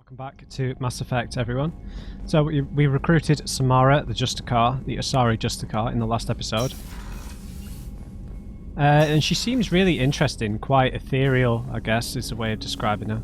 Welcome back to Mass Effect, everyone. So we recruited Samara, the Justicar, the Asari Justicar, in the last episode. And she seems really interesting, quite ethereal, I guess, is the way of describing her.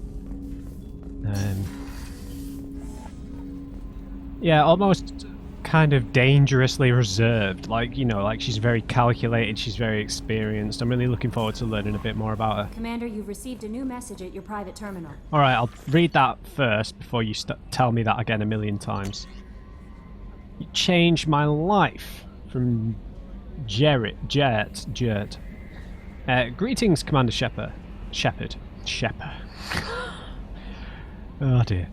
Yeah, almost kind of dangerously reserved. Like, you know, like she's very calculated, she's very experienced. I'm really looking forward to learning a bit more about her. Commander, you've received a new message at your private terminal. Alright, I'll read that first before you tell me that again a million times. You changed my life from Jert. Greetings, Commander Shepard. Oh dear.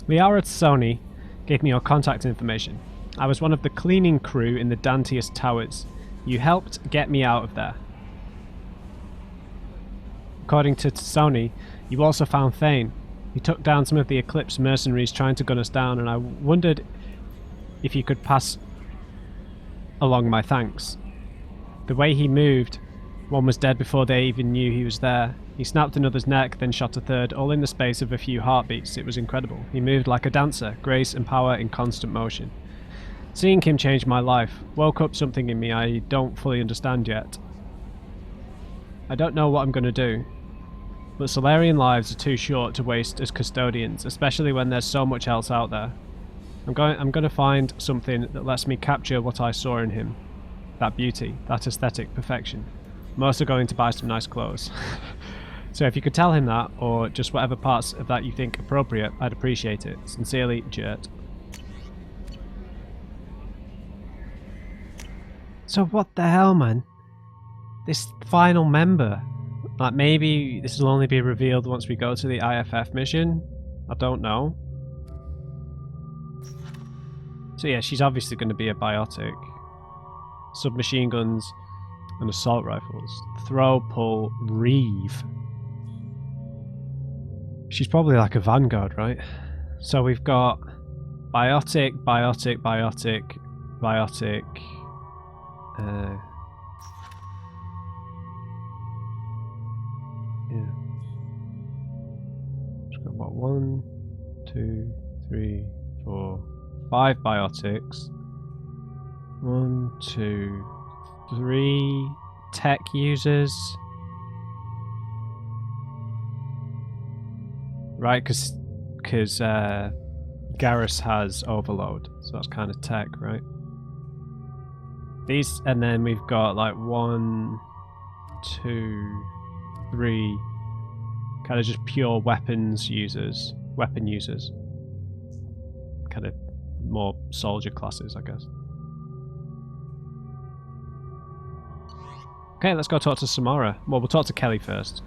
Liara Tsoni gave me your contact information. I was one of the cleaning crew in the Dantius Towers. You helped get me out of there. According to Tsoni, you also found Thane. He took down some of the Eclipse mercenaries trying to gun us down, and I wondered if you could pass along my thanks. The way he moved, one was dead before they even knew he was there. He snapped another's neck, then shot a third, all in the space of a few heartbeats. It was incredible. He moved like a dancer, grace and power in constant motion. Seeing him changed my life, woke up something in me I don't fully understand yet. I don't know what I'm going to do, but Solarian lives are too short to waste as custodians, especially when there's so much else out there. I'm going to find something that lets me capture what I saw in him. That beauty, that aesthetic perfection. I'm also going to buy some nice clothes. So if you could tell him that, or just whatever parts of that you think appropriate, I'd appreciate it. Sincerely, Jert. So what the hell, man? This final member? Like, maybe this will only be revealed once we go to the IFF mission? I don't know. So yeah, she's obviously going to be a biotic. Submachine guns and assault rifles. Throw, pull, reeve. She's probably like a vanguard, right? So we've got biotic. Yeah. Just got what, 1, 2, 3, 4, 5 biotics. 1, 2, 3 tech users. Right, because Garrus has overload, so that's kind of tech, right? These, and then we've got like 1, 2, 3 kind of just pure weapon users, kind of more soldier classes, I guess. Okay, let's go talk to Samara. Well, we'll talk to Kelly first.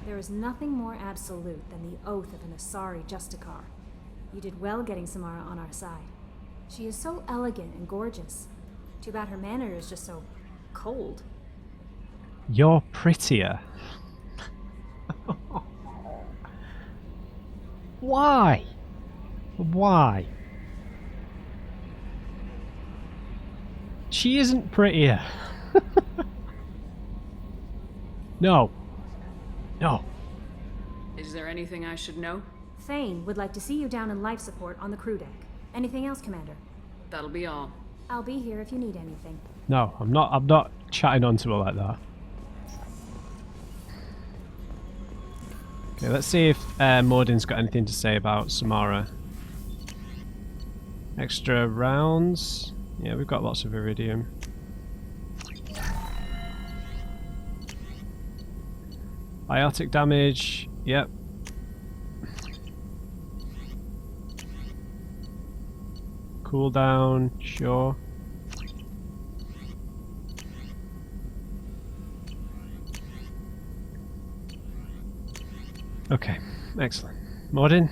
There is nothing more absolute than the oath of an Asari Justicar. You did well getting Samara on our side. She is so elegant and gorgeous. Too bad her manner is just so cold. You're prettier. Why? Why? She isn't prettier. No. No. Is there anything I should know? Thane would like to see you down in life support on the crew deck. Anything else, Commander? That'll be all. I'll be here if you need anything. No, I'm not chatting onto her like that. Okay, let's see if Mordin's got anything to say about Samara. Extra rounds. Yeah, we've got lots of iridium. Biotic damage. Yep. Cooldown. Sure. Okay, excellent. Mordin?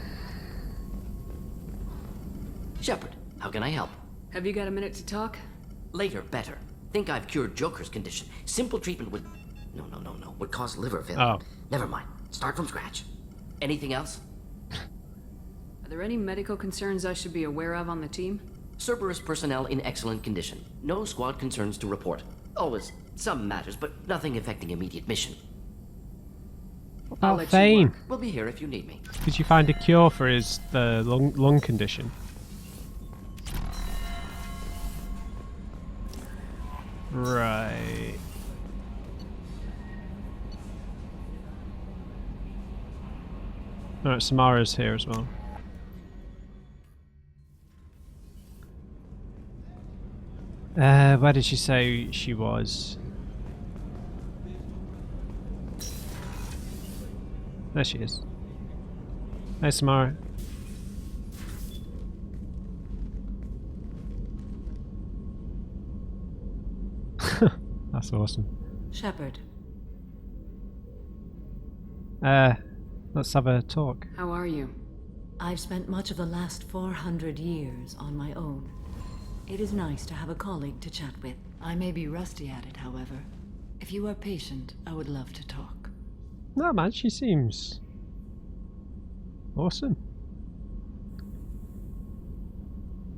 Shepard, how can I help? Have you got a minute to talk? Later, better. Think I've cured Joker's condition. Simple treatment would... No. Would cause liver failure. Oh. Never mind. Start from scratch. Anything else? Are there any medical concerns I should be aware of on the team? Cerberus personnel in excellent condition. No squad concerns to report. Always some matters, but nothing affecting immediate mission. What I'll about let you Thane? work. We'll be here if you need me. Did you find a cure for the lung condition? Right. Alright, Samara's here as well. Where did she say she was? There she is. Hey, Samara. That's awesome. Shepard, Let's have a talk. How are you? I've spent much of the last 400 years on my own. It is nice to have a colleague to chat with. I may be rusty at it, however. If you are patient, I would love to talk. No, man, she seems awesome.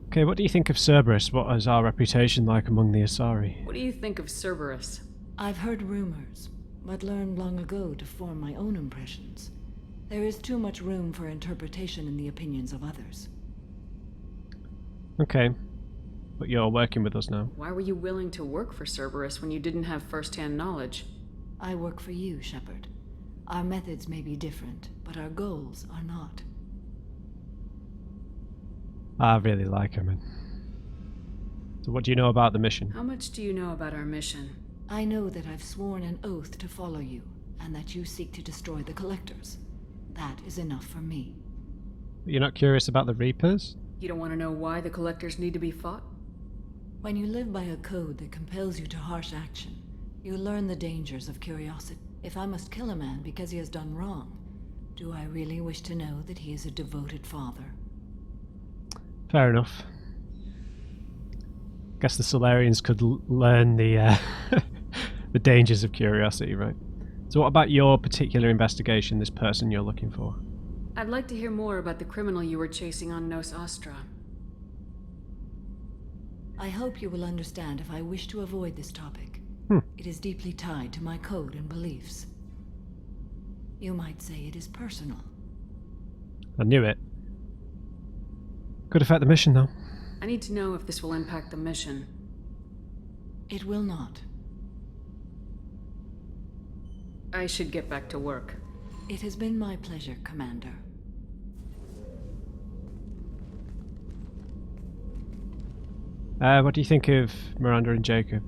Okay, what do you think of Cerberus? What is our reputation like among the Asari? What do you think of Cerberus? I've heard rumors, but learned long ago to form my own impressions. There is too much room for interpretation in the opinions of others. Okay, but you're working with us now. Why were you willing to work for Cerberus when you didn't have first-hand knowledge? I work for you, Shepard. Our methods may be different, but our goals are not. I really like her, man. So what do you know about the mission? How much do you know about our mission? I know that I've sworn an oath to follow you, and that you seek to destroy the Collectors. That is enough for me. You're not curious about the Reapers? You don't want to know why the Collectors need to be fought? When you live by a code that compels you to harsh action, you learn the dangers of curiosity. If I must kill a man because he has done wrong, do I really wish to know that he is a devoted father? Fair enough. Guess the Solarians could learn the the dangers of curiosity, right? So what about your particular investigation, this person you're looking for? I'd like to hear more about the criminal you were chasing on Nos Astra. I hope you will understand if I wish to avoid this topic. It is deeply tied to my code and beliefs. You might say it is personal. I knew it. Could affect the mission, though. I need to know if this will impact the mission. It will not. I should get back to work. It has been my pleasure, Commander. What do you think of Miranda and Jacob?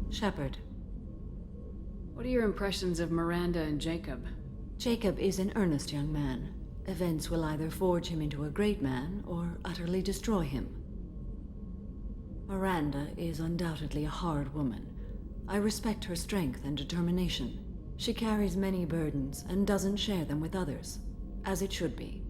Shepard. What are your impressions of Miranda and Jacob? Jacob is an earnest young man. Events will either forge him into a great man, or utterly destroy him. Miranda is undoubtedly a hard woman. I respect her strength and determination. She carries many burdens and doesn't share them with others, as it should be.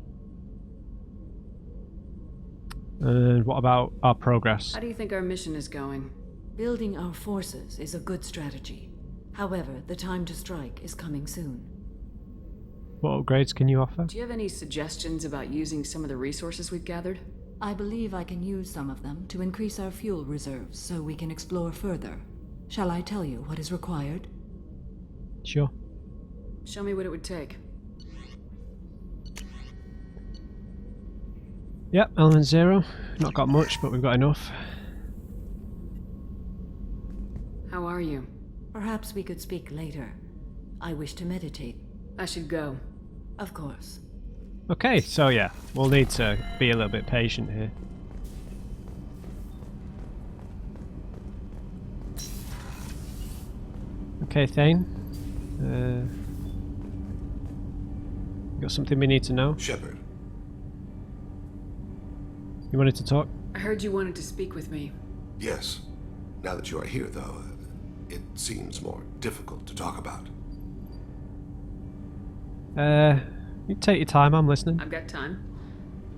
And what about our progress? How do you think our mission is going? Building our forces is a good strategy. However, the time to strike is coming soon. What upgrades can you offer? Do you have any suggestions about using some of the resources we've gathered? I believe I can use some of them to increase our fuel reserves so we can explore further. Shall I tell you what is required? Sure. Show me what it would take. Yep, element 0. Not got much, but we've got enough. How are you? Perhaps we could speak later. I wish to meditate. I should go. Of course. Okay, so yeah, we'll need to be a little bit patient here. Okay, Thane. Got something we need to know? Shepard. You wanted to talk? I heard you wanted to speak with me. Yes. Now that you are here, though, it seems more difficult to talk about. You take your time, I'm listening. I've got time.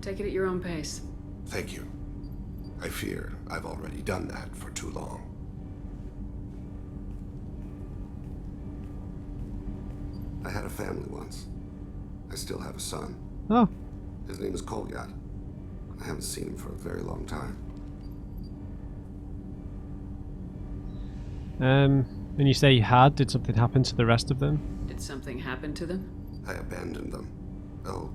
Take it at your own pace. Thank you. I fear I've already done that for too long. I had a family once. I still have a son. Oh, His name is Kolyat. I haven't seen him for a very long time. when you say you had, did something happen to the rest of them? Did Did something happen to them? I abandoned them. Oh,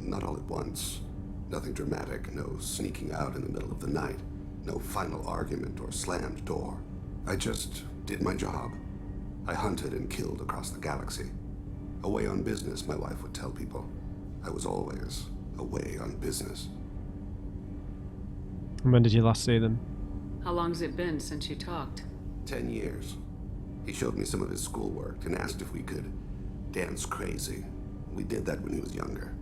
not all at once. Nothing dramatic, no sneaking out in the middle of the night, no final argument or slammed door. I just did my job. I hunted and killed across the galaxy. Away on business, my wife would tell people. I was always away on business. And when did you last see them? How long's it been since you talked? 10 years. He showed me some of his schoolwork and asked if we could dance crazy. We did that when he was younger.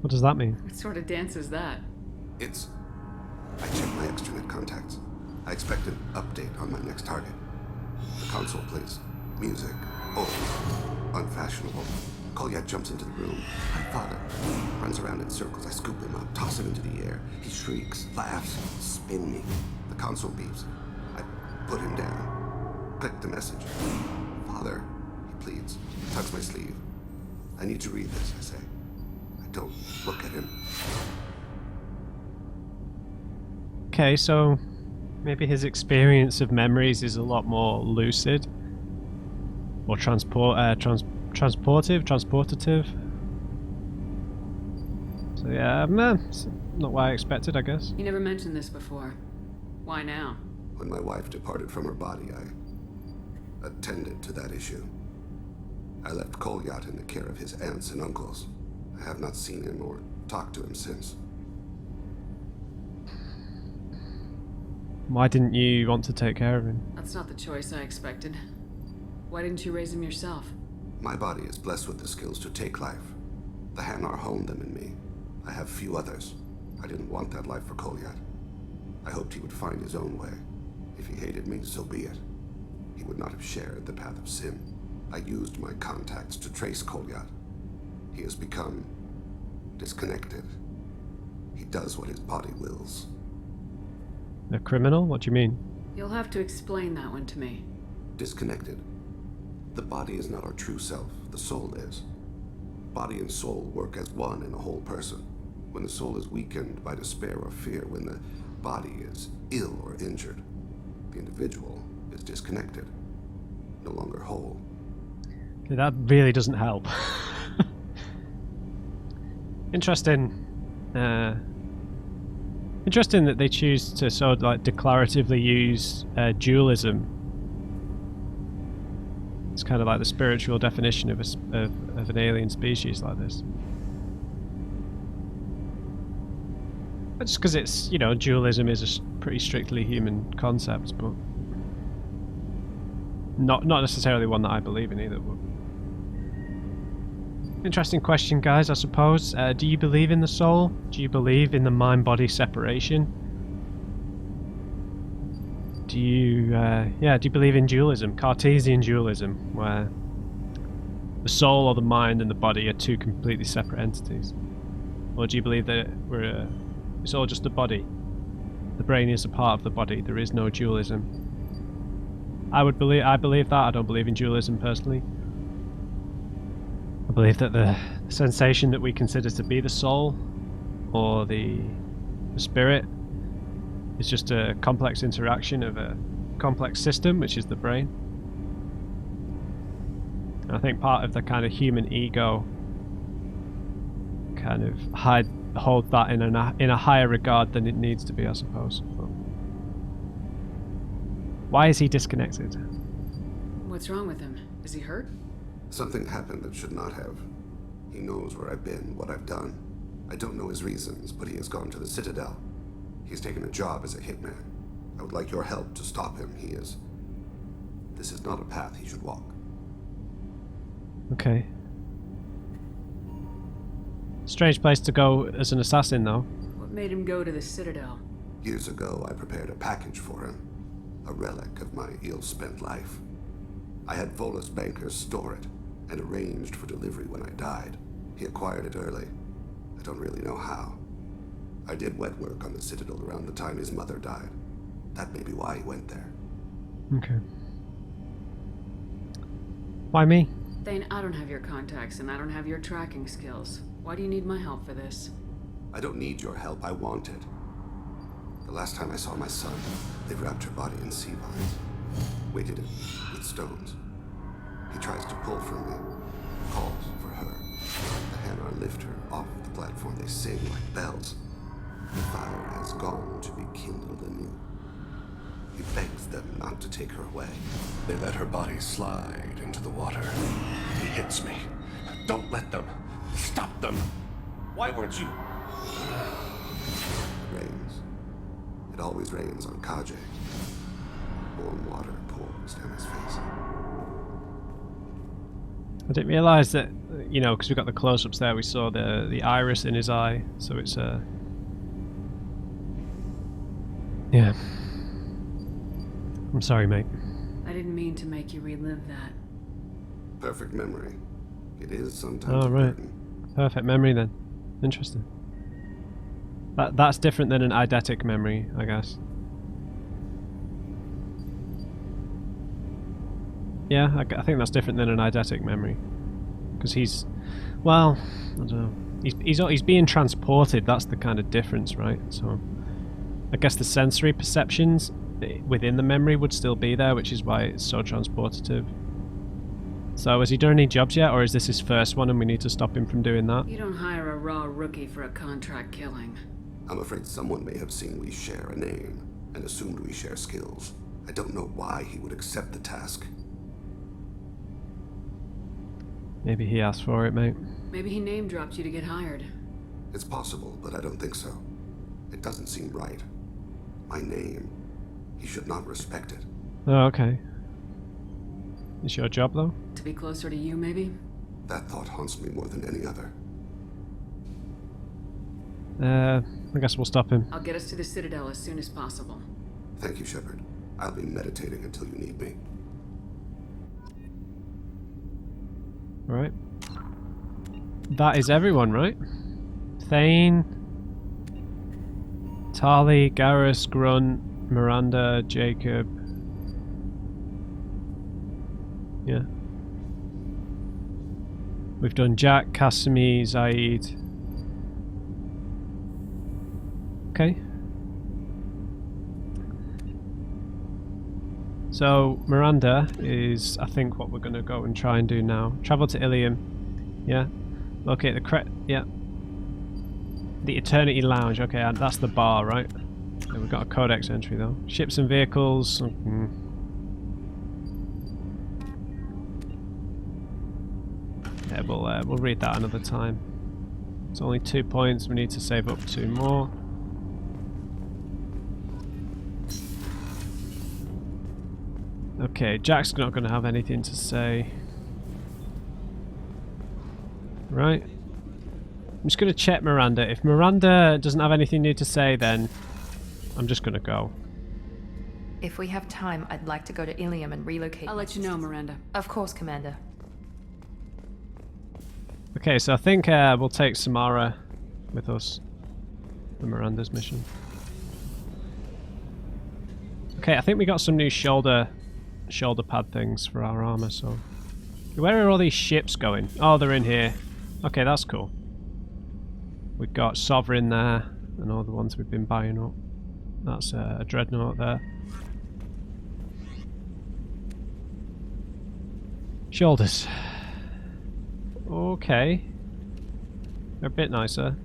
What does that mean? What sort of dance is that? It's... I checked my extranet contacts. I expect an update on my next target. The console plays music. Old. Unfashionable. Kolyat jumps into the room. My father runs around in circles. I scoop him up, toss him into the air. He shrieks, laughs, spin me. The console beeps. I put him down. Click the message. Father, he pleads. He tugs my sleeve. I need to read this, I say. I don't look at him. Okay, so maybe his experience of memories is a lot more lucid. Or transportative. So yeah, it's not what I expected, I guess. You never mentioned this before. Why now? When my wife departed from her body, I attended to that issue. I left Kolyat in the care of his aunts and uncles. I have not seen him or talked to him since. Why didn't you want to take care of him? That's not the choice I expected. Why didn't you raise him yourself? My body is blessed with the skills to take life. The Hanar honed them in me. I have few others. I didn't want that life for Kolyat. I hoped he would find his own way. If he hated me, so be it. He would not have shared the path of sin. I used my contacts to trace Kolyat. He has become disconnected. He does what his body wills. A criminal? What do you mean? You'll have to explain that one to me. Disconnected. The body is not our true self. The soul is. Body and soul work as one in a whole person. When the soul is weakened by despair or fear, when the body is ill or injured, the individual is disconnected, no longer whole. Okay, that really doesn't help. Interesting. Interesting that they choose to sort of like declaratively use dualism. It's kind of like the spiritual definition of an alien species like this. But just because it's, you know, dualism is a pretty strictly human concept, but not necessarily one that I believe in either. But interesting question, guys, I suppose. Do you believe in the soul? Do you believe in the mind-body separation? Do you, do you believe in dualism, Cartesian dualism, where the soul or the mind and the body are two completely separate entities? Or do you believe that it's all just the body? The brain is a part of the body. There is no dualism. I believe that. I don't believe in dualism personally. I believe that the sensation that we consider to be the soul or the spirit is just a complex interaction of a complex system, which is the brain. And I think part of the kind of human ego kind of hold that in a higher regard than it needs to be, I suppose. But why is he disconnected? What's wrong with him? Is he hurt? Something happened that should not have. He knows where I've been, what I've done. I don't know his reasons, but he has gone to the Citadel. He's taken a job as a hitman. I would like your help to stop him. This is not a path he should walk. Okay. Strange place to go as an assassin, though. What made him go to the Citadel? Years ago, I prepared a package for him. A relic of my ill-spent life. I had Volus bankers store it, and arranged for delivery when I died. He acquired it early. I don't really know how. I did wet work on the Citadel around the time his mother died. That may be why he went there. Okay. Why me? Thane, I don't have your contacts and I don't have your tracking skills. Why do you need my help for this? I don't need your help. I want it. The last time I saw my son, they wrapped her body in sea vines, weighted it with stones. He tries to pull from me, calls for her. The Hanar lift her off the platform. They sing like bells. The fire has gone to be kindled anew. He begs them not to take her away. They let her body slide into the water. He hits me. Don't let them. Stop them. Why weren't you? It rains. It always rains on Kaje. Warm water pours down his face. I didn't realise that, you know, because we got the close-ups there, we saw the iris in his eye, so it's yeah. I'm sorry, mate. I didn't mean to make you relive that. Perfect memory. It is sometimes Oh, a right. burden. Perfect memory then. Interesting. That's different than an eidetic memory, I guess. Yeah, I think that's different than an eidetic memory. Because he's... Well, I don't know. He's being transported, that's the kind of difference, right? So, I guess the sensory perceptions within the memory would still be there, which is why it's so transportative. So, has he done any jobs yet, or is this his first one and we need to stop him from doing that? You don't hire a raw rookie for a contract killing. I'm afraid someone may have seen we share a name and assumed we share skills. I don't know why he would accept the task. Maybe he asked for it, mate. Maybe he name-dropped you to get hired. It's possible, but I don't think so. It doesn't seem right. My name. He should not respect it. Oh, okay. It's your job, though? To be closer to you, maybe? That thought haunts me more than any other. I guess we'll stop him. I'll get us to the Citadel as soon as possible. Thank you, Shepard. I'll be meditating until you need me. Alright. That is everyone, right? Thane, Tali, Garrus, Grunt, Miranda, Jacob. Yeah. We've done Jack, Casimir, Zaid. Okay. So, Miranda is, I think, what we're going to go and try and do now. Travel to Ilium. Yeah. Locate the yeah. The Eternity Lounge. Okay, and that's the bar, right? So we've got a codex entry, though. Ships and vehicles. Yeah, we'll read that another time. It's only 2 points. We need to save up 2 more. Okay, Jack's not going to have anything to say. Right. I'm just going to check Miranda. If Miranda doesn't have anything new to say, then I'm just going to go. If we have time, I'd like to go to Ilium and relocate. I'll let you know, Miranda. Of course, Commander. Okay, so I think we'll take Samara with us for Miranda's mission. Okay, I think we got some new shoulder pad things for our armor, so... Where are all these ships going? Oh, they're in here. Okay, that's cool. We've got Sovereign there, and all the ones we've been buying up. That's a Dreadnought there. Shoulders. Okay. They're a bit nicer.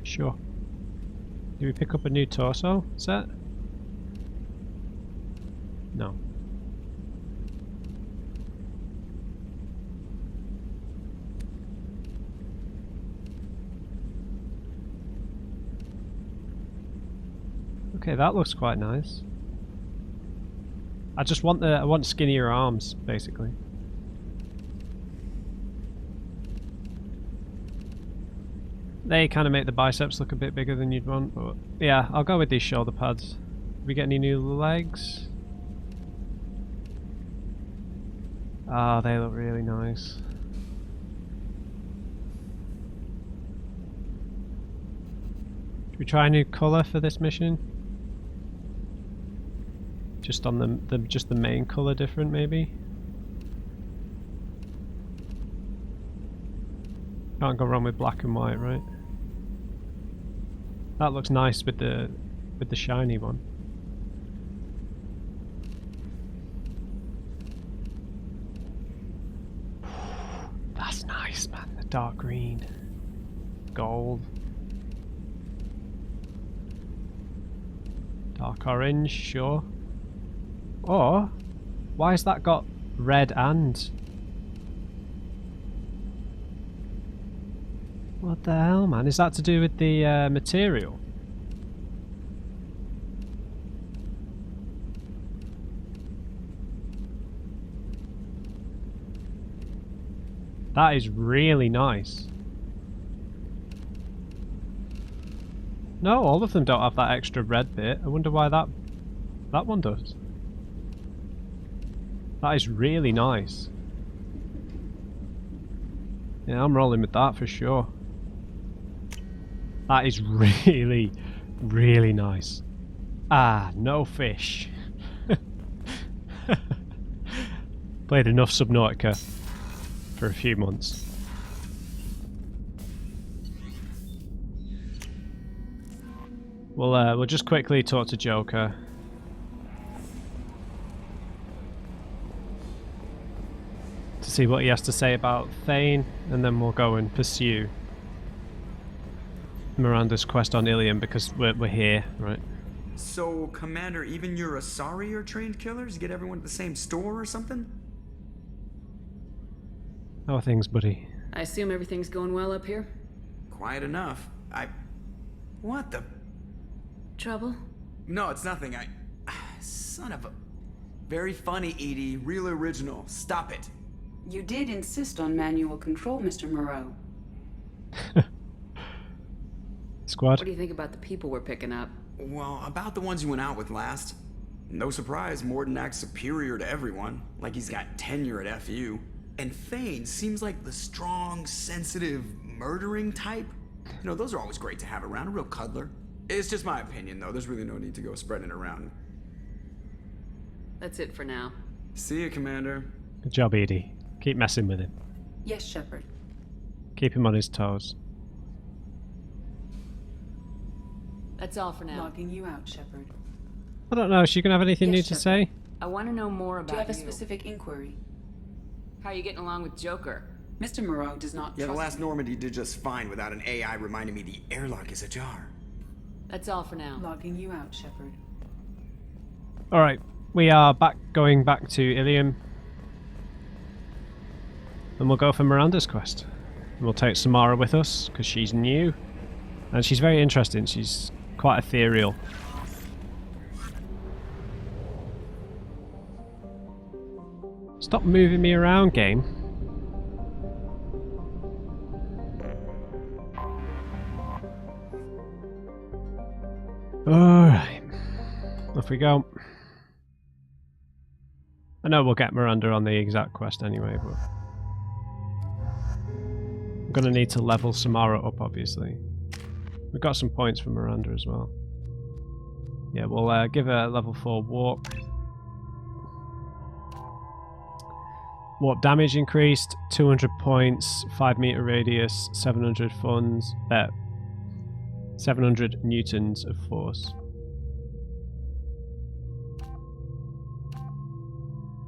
Sure. Did we pick up a new torso set? No. Okay, that looks quite nice. I want skinnier arms, basically. They kind of make the biceps look a bit bigger than you'd want, but yeah, I'll go with these shoulder pads. Did we get any new legs? Ah, they look really nice. Should we try a new colour for this mission? Just on the main colour different, maybe? Can't go wrong with black and white, right? That looks nice with the shiny one. That's nice, man. The dark green, gold, dark orange, sure. Or why has that got red and? What the hell, man? Is that to do with the material? That is really nice. No, all of them don't have that extra red bit. I wonder why that one does. That is really nice. Yeah, I'm rolling with that for sure. That is really, really nice. Ah, no fish. Played enough Subnautica for a few months. We'll just quickly talk to Joker. To see what he has to say about Thane, and then we'll go and pursue Miranda's quest on Ilium, because we're here, right? So, Commander, even your Asari are trained killers? Get everyone at the same store or something? How are things, buddy? I assume everything's going well up here? Quiet enough. What the... Trouble? No, it's nothing. Son of a... Very funny, Edie. Real original. Stop it. You did insist on manual control, Mr. Moreau. Squad? What do you think about the people we're picking up? Well, about the ones you went out with last. No surprise, Morden acts superior to everyone. Like he's got tenure at FU. And Thane seems like the strong, sensitive, murdering type. You know, those are always great to have around. A real cuddler. It's just my opinion, though. There's really no need to go spreading it around. That's it for now. See you, Commander. Good job, Edie. Keep messing with him. Yes, Shepard. Keep him on his toes. That's all for now. Logging you out, Shepard. I don't know, is she going to have anything new Yes, to Shepard. say? I want to know more about Do you have a you. specific inquiry? How are you getting along with Joker? Mr. Moreau does not Yeah, the trust last me. Normandy did just fine without an AI reminding me the airlock is ajar. That's all for now. Logging you out, Shepard. Alright, we are going back to Ilium. And we'll go for Miranda's quest. And we'll take Samara with us, because she's new. And she's very interesting, she's quite ethereal. Stop moving me around, game. Alright. Off we go. I know we'll get Miranda on the exact quest anyway, but I'm gonna need to level Samara up, obviously. We've got some points for Miranda as well. Yeah, we'll give her a level 4 warp. Warp damage increased, 200 points, 5 meter radius, 700 funds, 700 newtons of force.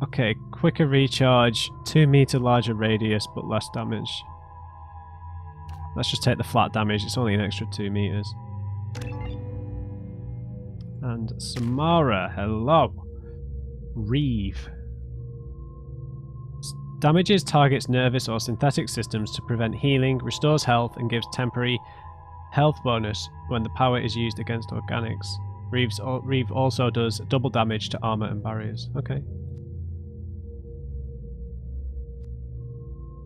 Okay, quicker recharge, 2 meter larger radius but less damage. Let's just take the flat damage, it's only an extra 2 meters. And Samara, hello. Reeve. Damages targets nervous or synthetic systems to prevent healing, restores health, and gives temporary health bonus when the power is used against organics. Reeve also does double damage to armor and barriers. Okay.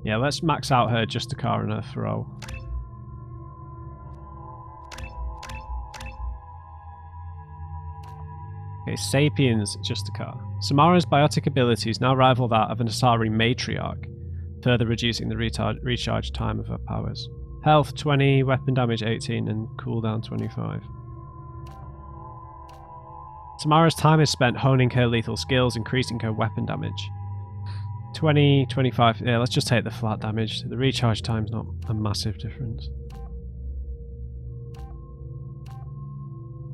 Yeah, let's max out her Justicar and her throw. Okay, Sapiens Justicar. Samara's biotic abilities now rival that of an Asari matriarch, further reducing the recharge time of her powers. Health 20, weapon damage 18, and cooldown 25. Samara's time is spent honing her lethal skills, increasing her weapon damage. 20, 25, yeah, let's just take the flat damage. The recharge time's not a massive difference.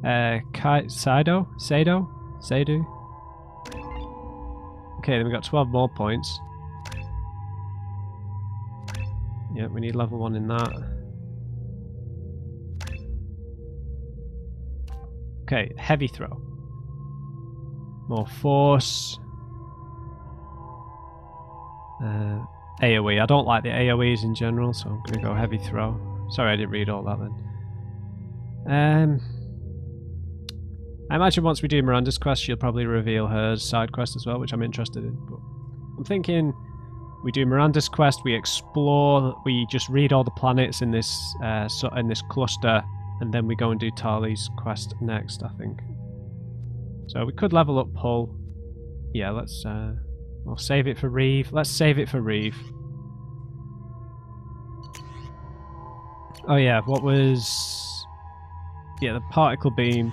Sado? Sadu? Okay, then we got 12 more points. Yeah, we need level 1 in that. Okay, heavy throw. More force. AoE. I don't like the AoEs in general, so I'm going to go heavy throw. Sorry I didn't read all that then. I imagine once we do Miranda's quest, she'll probably reveal her side quest as well, which I'm interested in. But I'm thinking we do Miranda's quest, we explore, we just read all the planets in this cluster, and then we go and do Tali's quest next, I think. So we could level up Hull. Yeah, let's we'll save it for Reeve. Let's save it for Reeve. Oh yeah, what was... Yeah, the particle beam.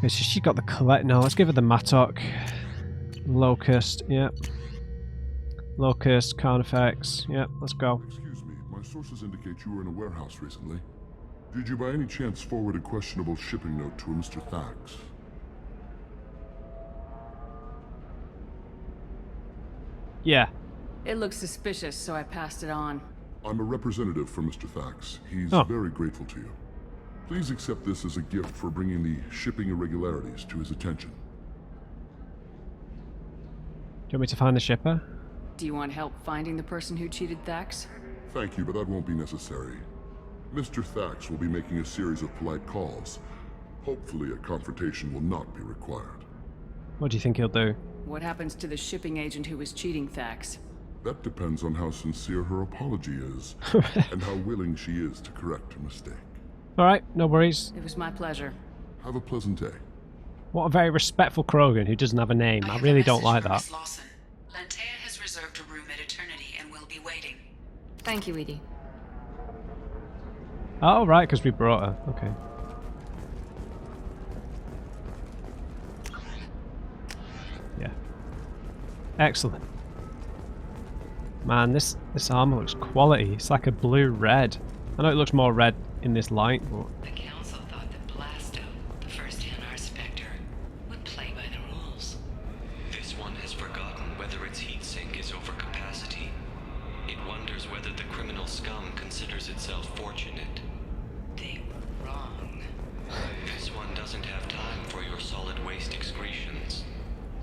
She got the collect. No, let's give her the Mattock. Locust, yep. Locust, Carnifex, yep, let's go. Excuse me, my sources indicate you were in a warehouse recently. Did you by any chance forward a questionable shipping note to a Mr. Thax? Yeah. It looks suspicious, so I passed it on. I'm a representative for Mr. Thax. He's very grateful to you. Please accept this as a gift for bringing the shipping irregularities to his attention. Do you want me to find the shipper? Do you want help finding the person who cheated Thax? Thank you, but that won't be necessary. Mr. Thax will be making a series of polite calls. Hopefully a confrontation will not be required. What do you think he'll do? What happens to the shipping agent who was cheating Thax? That depends on how sincere her apology is, and how willing she is to correct her mistake. Alright, no worries. It was my pleasure. Have a pleasant day. What a very respectful Krogan who doesn't have a name. I really don't like that. Lantea has reserved a room at Eternity and will be waiting. Thank you, Edie. Oh, right, because we brought her. Okay. Yeah. Excellent. Man, this armor looks quality. It's like a blue-red. I know it looks more red in this light, but... The Council thought that Blasto, the first NR Spectre, would play by the rules. This one has forgotten whether its heat sink is over capacity. It wonders whether the criminal scum considers itself fortunate. They were wrong. This one doesn't have time for your solid waste excretions.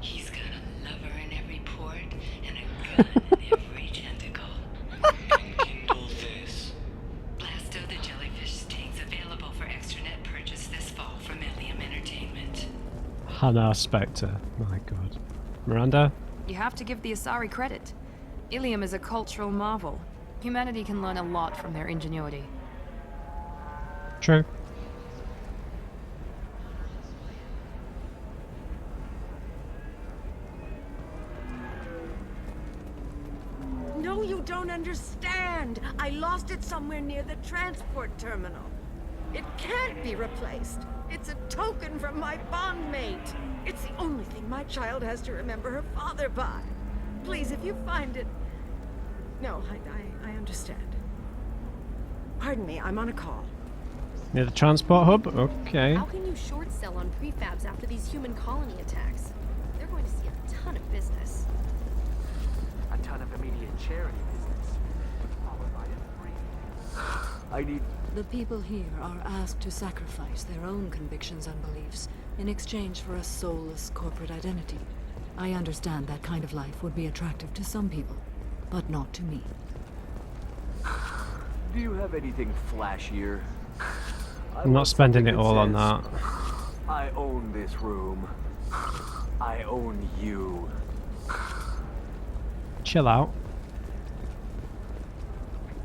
He's got a lover in every port and a gun in every tentacle. Kindle this. Blasto the jellyfish stinks available for extranet purchase this fall from Ilium Entertainment. Hannah Spectre. My god. Miranda? You have to give the Asari credit. Ilium is a cultural marvel. Humanity can learn a lot from their ingenuity. True. No, you don't understand. I lost it somewhere near the transport terminal. It can't be replaced. It's a token from my bondmate. It's the only thing my child has to remember her father by. Please, if you find it... No, I understand. Pardon me, I'm on a call. Near the transport hub? Okay. How can you short sell on prefabs after these human colony attacks? They're going to see a ton of business. A ton of immediate charity business. Followed by a free. I need... The people here are asked to sacrifice their own convictions and beliefs in exchange for a soulless corporate identity. I understand that kind of life would be attractive to some people, but not to me. Do you have anything flashier? I'm not spending it all on that. I own this room. I own you. Chill out.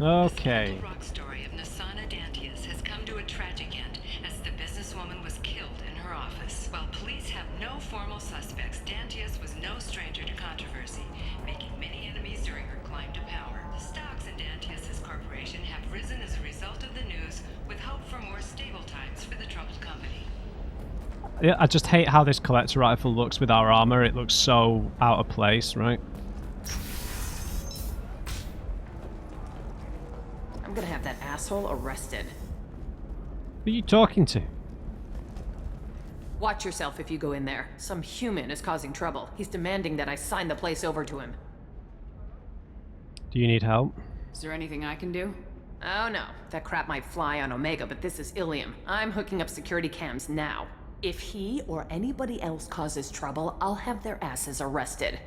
Okay. The rock story of Nasana Dantius has come to a tragic end as the businesswoman was killed in her office. While police have no formal suspects, Dantius was no stranger to controversy, making many enemies during her climb to power. The stocks in Dantius's corporation have risen as a result of the news, with hope for more stable times for the troubled company. Yeah, I just hate how this collector rifle looks with our armor. It looks so out of place, right? I'm gonna have that asshole arrested. Who are you talking to? Watch yourself if you go in there. Some human is causing trouble. He's demanding that I sign the place over to him. Do you need help? Is there anything I can do? Oh no, that crap might fly on Omega, but this is Ilium. I'm hooking up security cams now. If he or anybody else causes trouble, I'll have their asses arrested.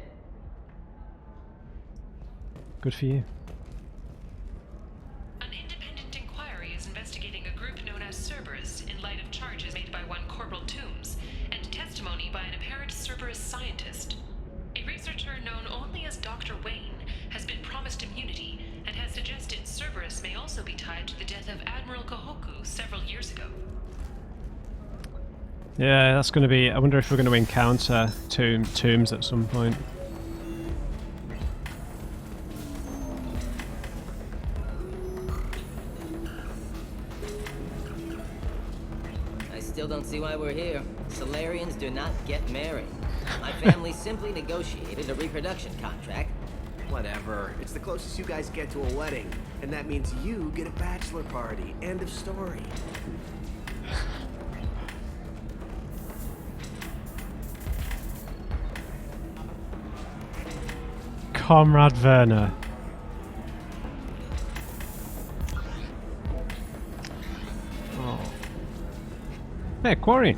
Good for you. An independent inquiry is investigating a group known as Cerberus in light of charges made by one Corporal Toombs and testimony by an apparent Cerberus scientist. A researcher known only as Dr. Wayne has been promised immunity and has suggested Cerberus may also be tied to the death of Admiral Kohoku several years ago. Yeah, that's going to be... I wonder if we're going to encounter Toombs at some point. I still don't see why we're here. Solarians do not get married. My family simply negotiated a reproduction contract. Whatever. It's the closest you guys get to a wedding. And that means you get a bachelor party. End of story. Comrade Werner. Oh. Hey, Quarry.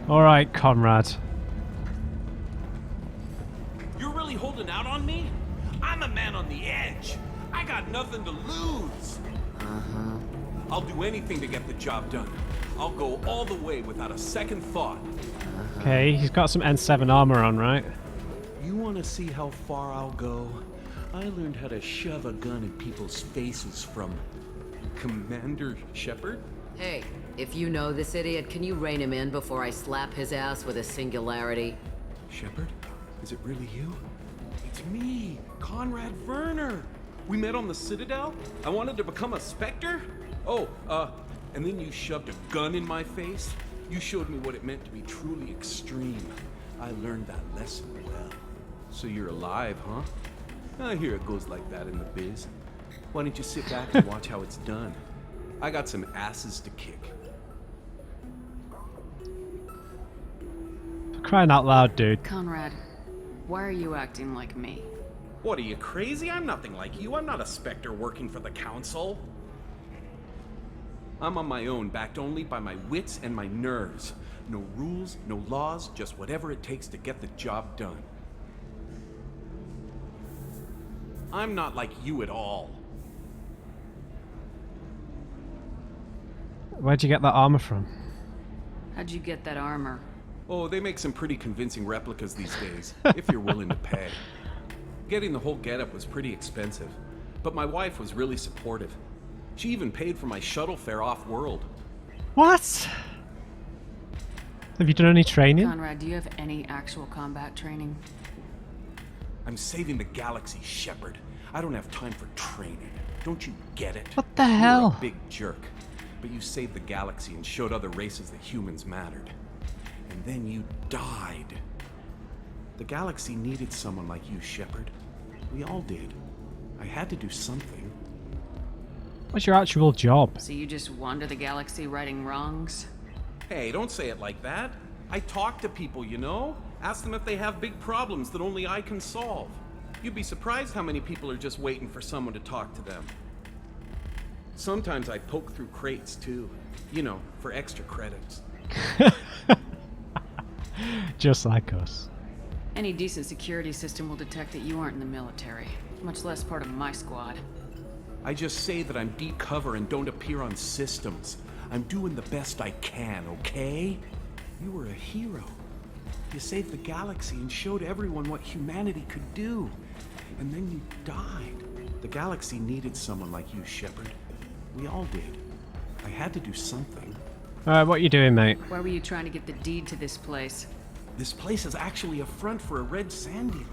Alright, comrade. You're really holding out on me? I'm a man on the edge. I got nothing to lose. Uh-huh. I'll do anything to get the job done. I'll go all the way without a second thought. Okay, he's got some N7 armor on, right? You want to see how far I'll go? I learned how to shove a gun in people's faces from Commander Shepard. Hey, if you know this idiot, can you rein him in before I slap his ass with a singularity? Shepard? Is it really you? It's me, Conrad Werner. We met on the Citadel. I wanted to become a Spectre. Oh, and then you shoved a gun in my face. You showed me what it meant to be truly extreme. I learned that lesson well. So you're alive, huh? I hear it goes like that in the biz. Why don't you sit back and watch how it's done? I got some asses to kick. For crying out loud, dude. Conrad, why are you acting like me? What, are you crazy? I'm nothing like you. I'm not a Spectre working for the Council. I'm on my own, backed only by my wits and my nerves. No rules, no laws, just whatever it takes to get the job done. I'm not like you at all. Where'd you get that armor from? How'd you get that armor? Oh, they make some pretty convincing replicas these days, if you're willing to pay. Getting the whole getup was pretty expensive, but my wife was really supportive. She even paid for my shuttle fare off-world. What? Have you done any training? Conrad, do you have any actual combat training? I'm saving the galaxy, Shepard. I don't have time for training. Don't you get it? What the hell? You're a big jerk. But you saved the galaxy and showed other races that humans mattered. And then you died. The galaxy needed someone like you, Shepard. We all did. I had to do something. What's your actual job? So you just wander the galaxy righting wrongs? Hey, don't say it like that. I talk to people, you know? Ask them if they have big problems that only I can solve. You'd be surprised how many people are just waiting for someone to talk to them. Sometimes I poke through crates, too. You know, for extra credits. Just like us. Any decent security system will detect that you aren't in the military, much less part of my squad. I just say that I'm deep cover and don't appear on systems. I'm doing the best I can, okay? You were a hero. You saved the galaxy and showed everyone what humanity could do. And then you died. The galaxy needed someone like you, Shepard. We all did. I had to do something. Alright, what you doing, mate? Why were you trying to get the deed to this place? This place is actually a front for a red sand dealer.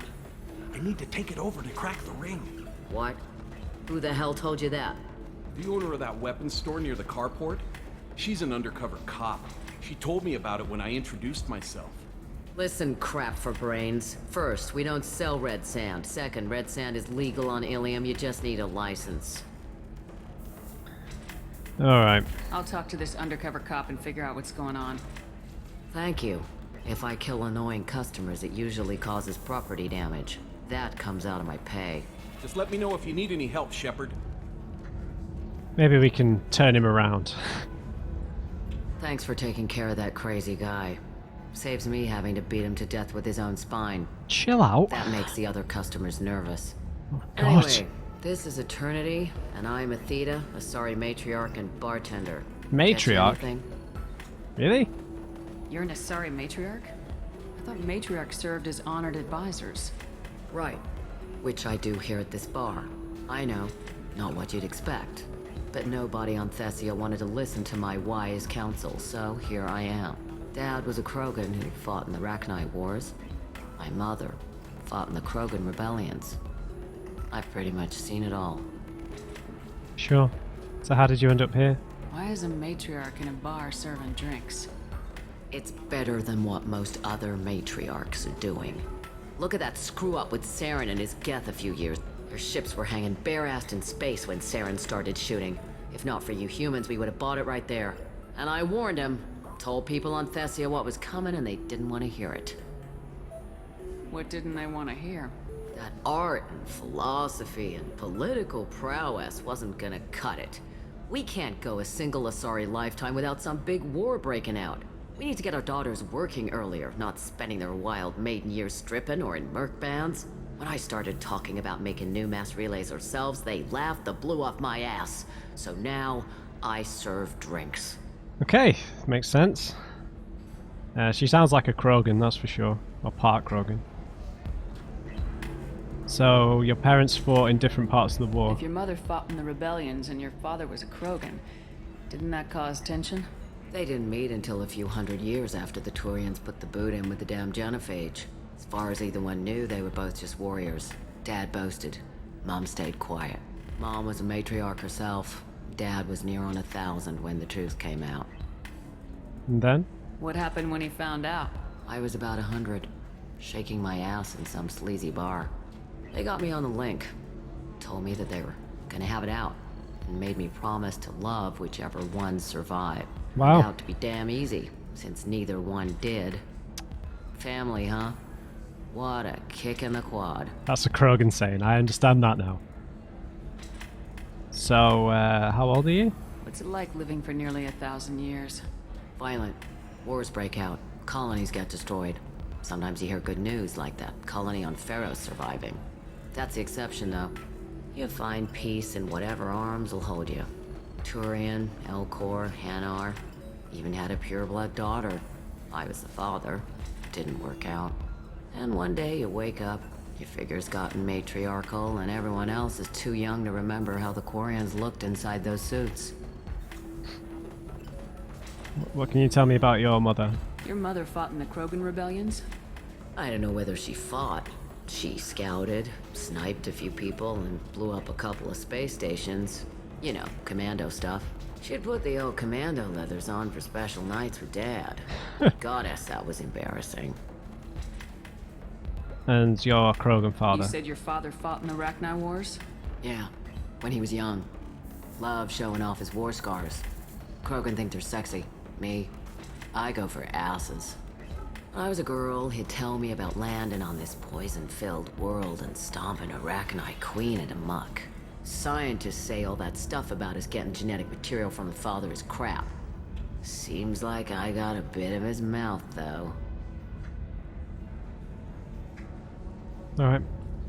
I need to take it over to crack the ring. What? Who the hell told you that? The owner of that weapons store near the carport. She's an undercover cop. She told me about it when I introduced myself. Listen, crap for brains. First, we don't sell red sand. Second, red sand is legal on Ilium. You just need a license. Alright. I'll talk to this undercover cop and figure out what's going on. Thank you. If I kill annoying customers, it usually causes property damage. That comes out of my pay. Just let me know if you need any help, Shepard. Maybe we can turn him around. Thanks for taking care of that crazy guy. Saves me having to beat him to death with his own spine. Chill out. That makes the other customers nervous. God. Anyway, this is Eternity, and I'm Athena, a sorry matriarch and bartender. Matriarch? Really? You're an Asari matriarch? I thought matriarchs served as honored advisors. Right. Which I do here at this bar. I know, not what you'd expect. But nobody on Thessia wanted to listen to my wise counsel, so here I am. Dad was a Krogan who fought in the Rachni Wars. My mother fought in the Krogan rebellions. I've pretty much seen it all. Sure. So how did you end up here? Why is a matriarch in a bar serving drinks? It's better than what most other matriarchs are doing. Look at that screw-up with Saren and his Geth a few years. Their ships were hanging bare-assed in space when Saren started shooting. If not for you humans, we would have bought it right there. And I warned him. Told people on Thessia what was coming and they didn't want to hear it. What didn't they want to hear? That art and philosophy and political prowess wasn't gonna cut it. We can't go a single Asari lifetime without some big war breaking out. We need to get our daughters working earlier, not spending their wild maiden years stripping or in merc bands. When I started talking about making new mass relays ourselves, they laughed the blue off my ass. So now, I serve drinks. Okay, makes sense. She sounds like a Krogan, that's for sure. Or part Krogan. So, your parents fought in different parts of the war. If your mother fought in the rebellions and your father was a Krogan, didn't that cause tension? They didn't meet until a few hundred years after the Turians put the boot in with the damn genophage. As far as either one knew, they were both just warriors. Dad boasted. Mom stayed quiet. Mom was a matriarch herself. Dad was near on 1,000 when the truth came out. And then? What happened when he found out? I was about 100, shaking my ass in some sleazy bar. They got me on the link. Told me that they were gonna have it out. And made me promise to love whichever one survived. Wow. Turned out to be damn easy, since neither one did. Family, huh? What a kick in the quad. That's a Krogan saying, I understand that now. So, how old are you? What's it like living for nearly 1,000 years? Violent. Wars break out. Colonies get destroyed. Sometimes you hear good news, like that colony on Pharaoh surviving. That's the exception, though. You find peace in whatever arms will hold you. Turian, Elcor, Hanar. Even had a pureblood daughter. I was the father. Didn't work out. And one day you wake up, your figure's gotten matriarchal, and everyone else is too young to remember how the Quarians looked inside those suits. What can you tell me about your mother? Your mother fought in the Krogan rebellions? I don't know whether she fought. She scouted, sniped a few people, and blew up a couple of space stations. You know, commando stuff. She'd put the old commando leathers on for special nights with Dad. Goddess, that was embarrassing. And your Krogan father? You said your father fought in the Rachni Wars? Yeah, when he was young. Loved showing off his war scars. Krogan think they're sexy. Me, I go for asses. When I was a girl, he'd tell me about landing on this poison-filled world and stomping a Rachni queen into muck. Scientists say all that stuff about us getting genetic material from the father is crap. Seems like I got a bit of his mouth, though. Alright.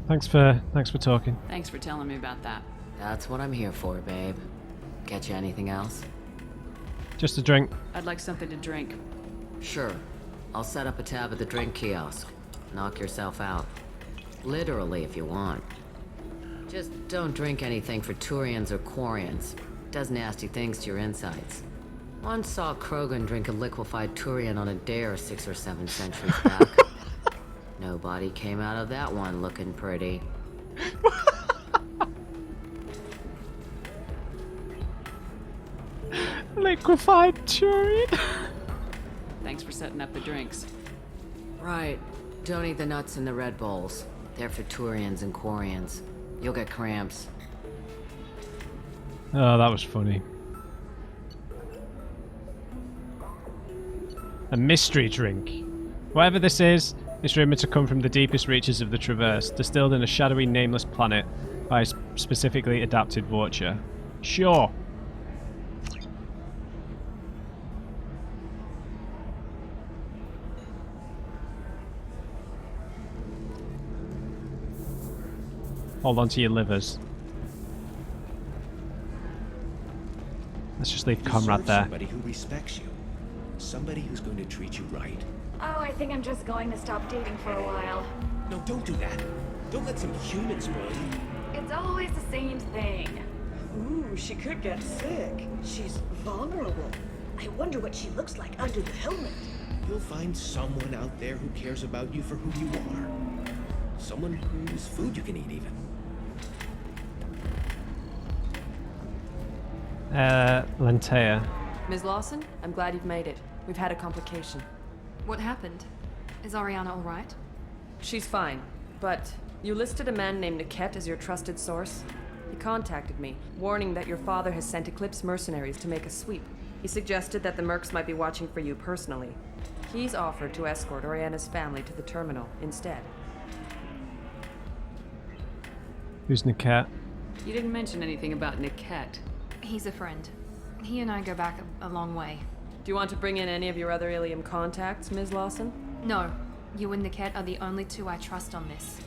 Thanks for talking. Thanks for telling me about that. That's what I'm here for, babe. Get you anything else? Just a drink. I'd like something to drink. Sure. I'll set up a tab at the drink kiosk. Knock yourself out. Literally, if you want. Just don't drink anything for Turians or Quarians. Does nasty things to your insides. Once saw Krogan drink a liquefied Turian on a dare 6 or 7 centuries back. Nobody came out of that one looking pretty. Liquefied Turian? Thanks for setting up the drinks. Right. Don't eat the nuts in the Red Bowls. They're for Turians and Quarians. You'll get cramps. Oh, that was funny. A mystery drink. Whatever this is rumored to come from the deepest reaches of the Traverse, distilled in a shadowy, nameless planet by a specifically adapted Watcher. Sure. Hold on to your livers. Let's just leave Comrade there. Somebody who respects you. Somebody who's going to treat you right. Oh, I think I'm just going to stop dating for a while. No, don't do that. Don't let some human spoil you. It's always the same thing. Ooh, she could get sick. She's vulnerable. I wonder what she looks like under the helmet. You'll find someone out there who cares about you for who you are. Someone whose food you can eat, even. Lentea. Ms. Lawson, I'm glad you've made it. We've had a complication. What happened? Is Ariana all right? She's fine, but you listed a man named Niket as your trusted source. He contacted me, warning that your father has sent Eclipse mercenaries to make a sweep. He suggested that the mercs might be watching for you personally. He's offered to escort Ariana's family to the terminal instead. Who's Niket? You didn't mention anything about Niket. He's a friend. He and I go back a long way. Do you want to bring in any of your other Ilium contacts, Ms. Lawson? No. You and Niket are the only two I trust on this.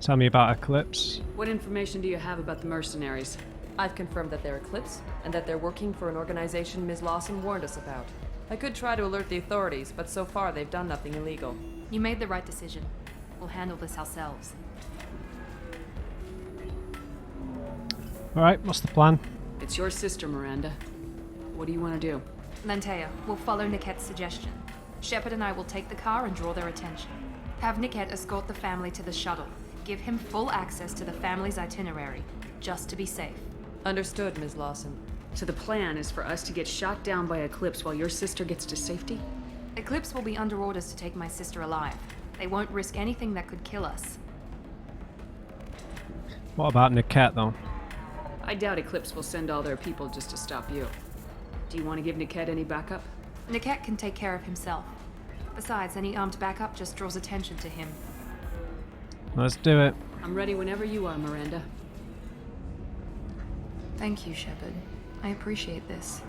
Tell me about Eclipse. What information do you have about the mercenaries? I've confirmed that they're Eclipse, and that they're working for an organization Ms. Lawson warned us about. I could try to alert the authorities, but so far they've done nothing illegal. You made the right decision. We'll handle this ourselves. Alright, what's the plan? It's your sister, Miranda. What do you want to do? Lentea, we'll follow Niket's suggestion. Shepard and I will take the car and draw their attention. Have Niket escort the family to the shuttle. Give him full access to the family's itinerary, just to be safe. Understood, Ms. Lawson. So the plan is for us to get shot down by Eclipse while your sister gets to safety? Eclipse will be under orders to take my sister alive. They won't risk anything that could kill us. What about Niket, though? I doubt Eclipse will send all their people just to stop you. Do you want to give Niket any backup? Niket can take care of himself. Besides, any armed backup just draws attention to him. Let's do it. I'm ready whenever you are, Miranda. Thank you, Shepard. I appreciate this.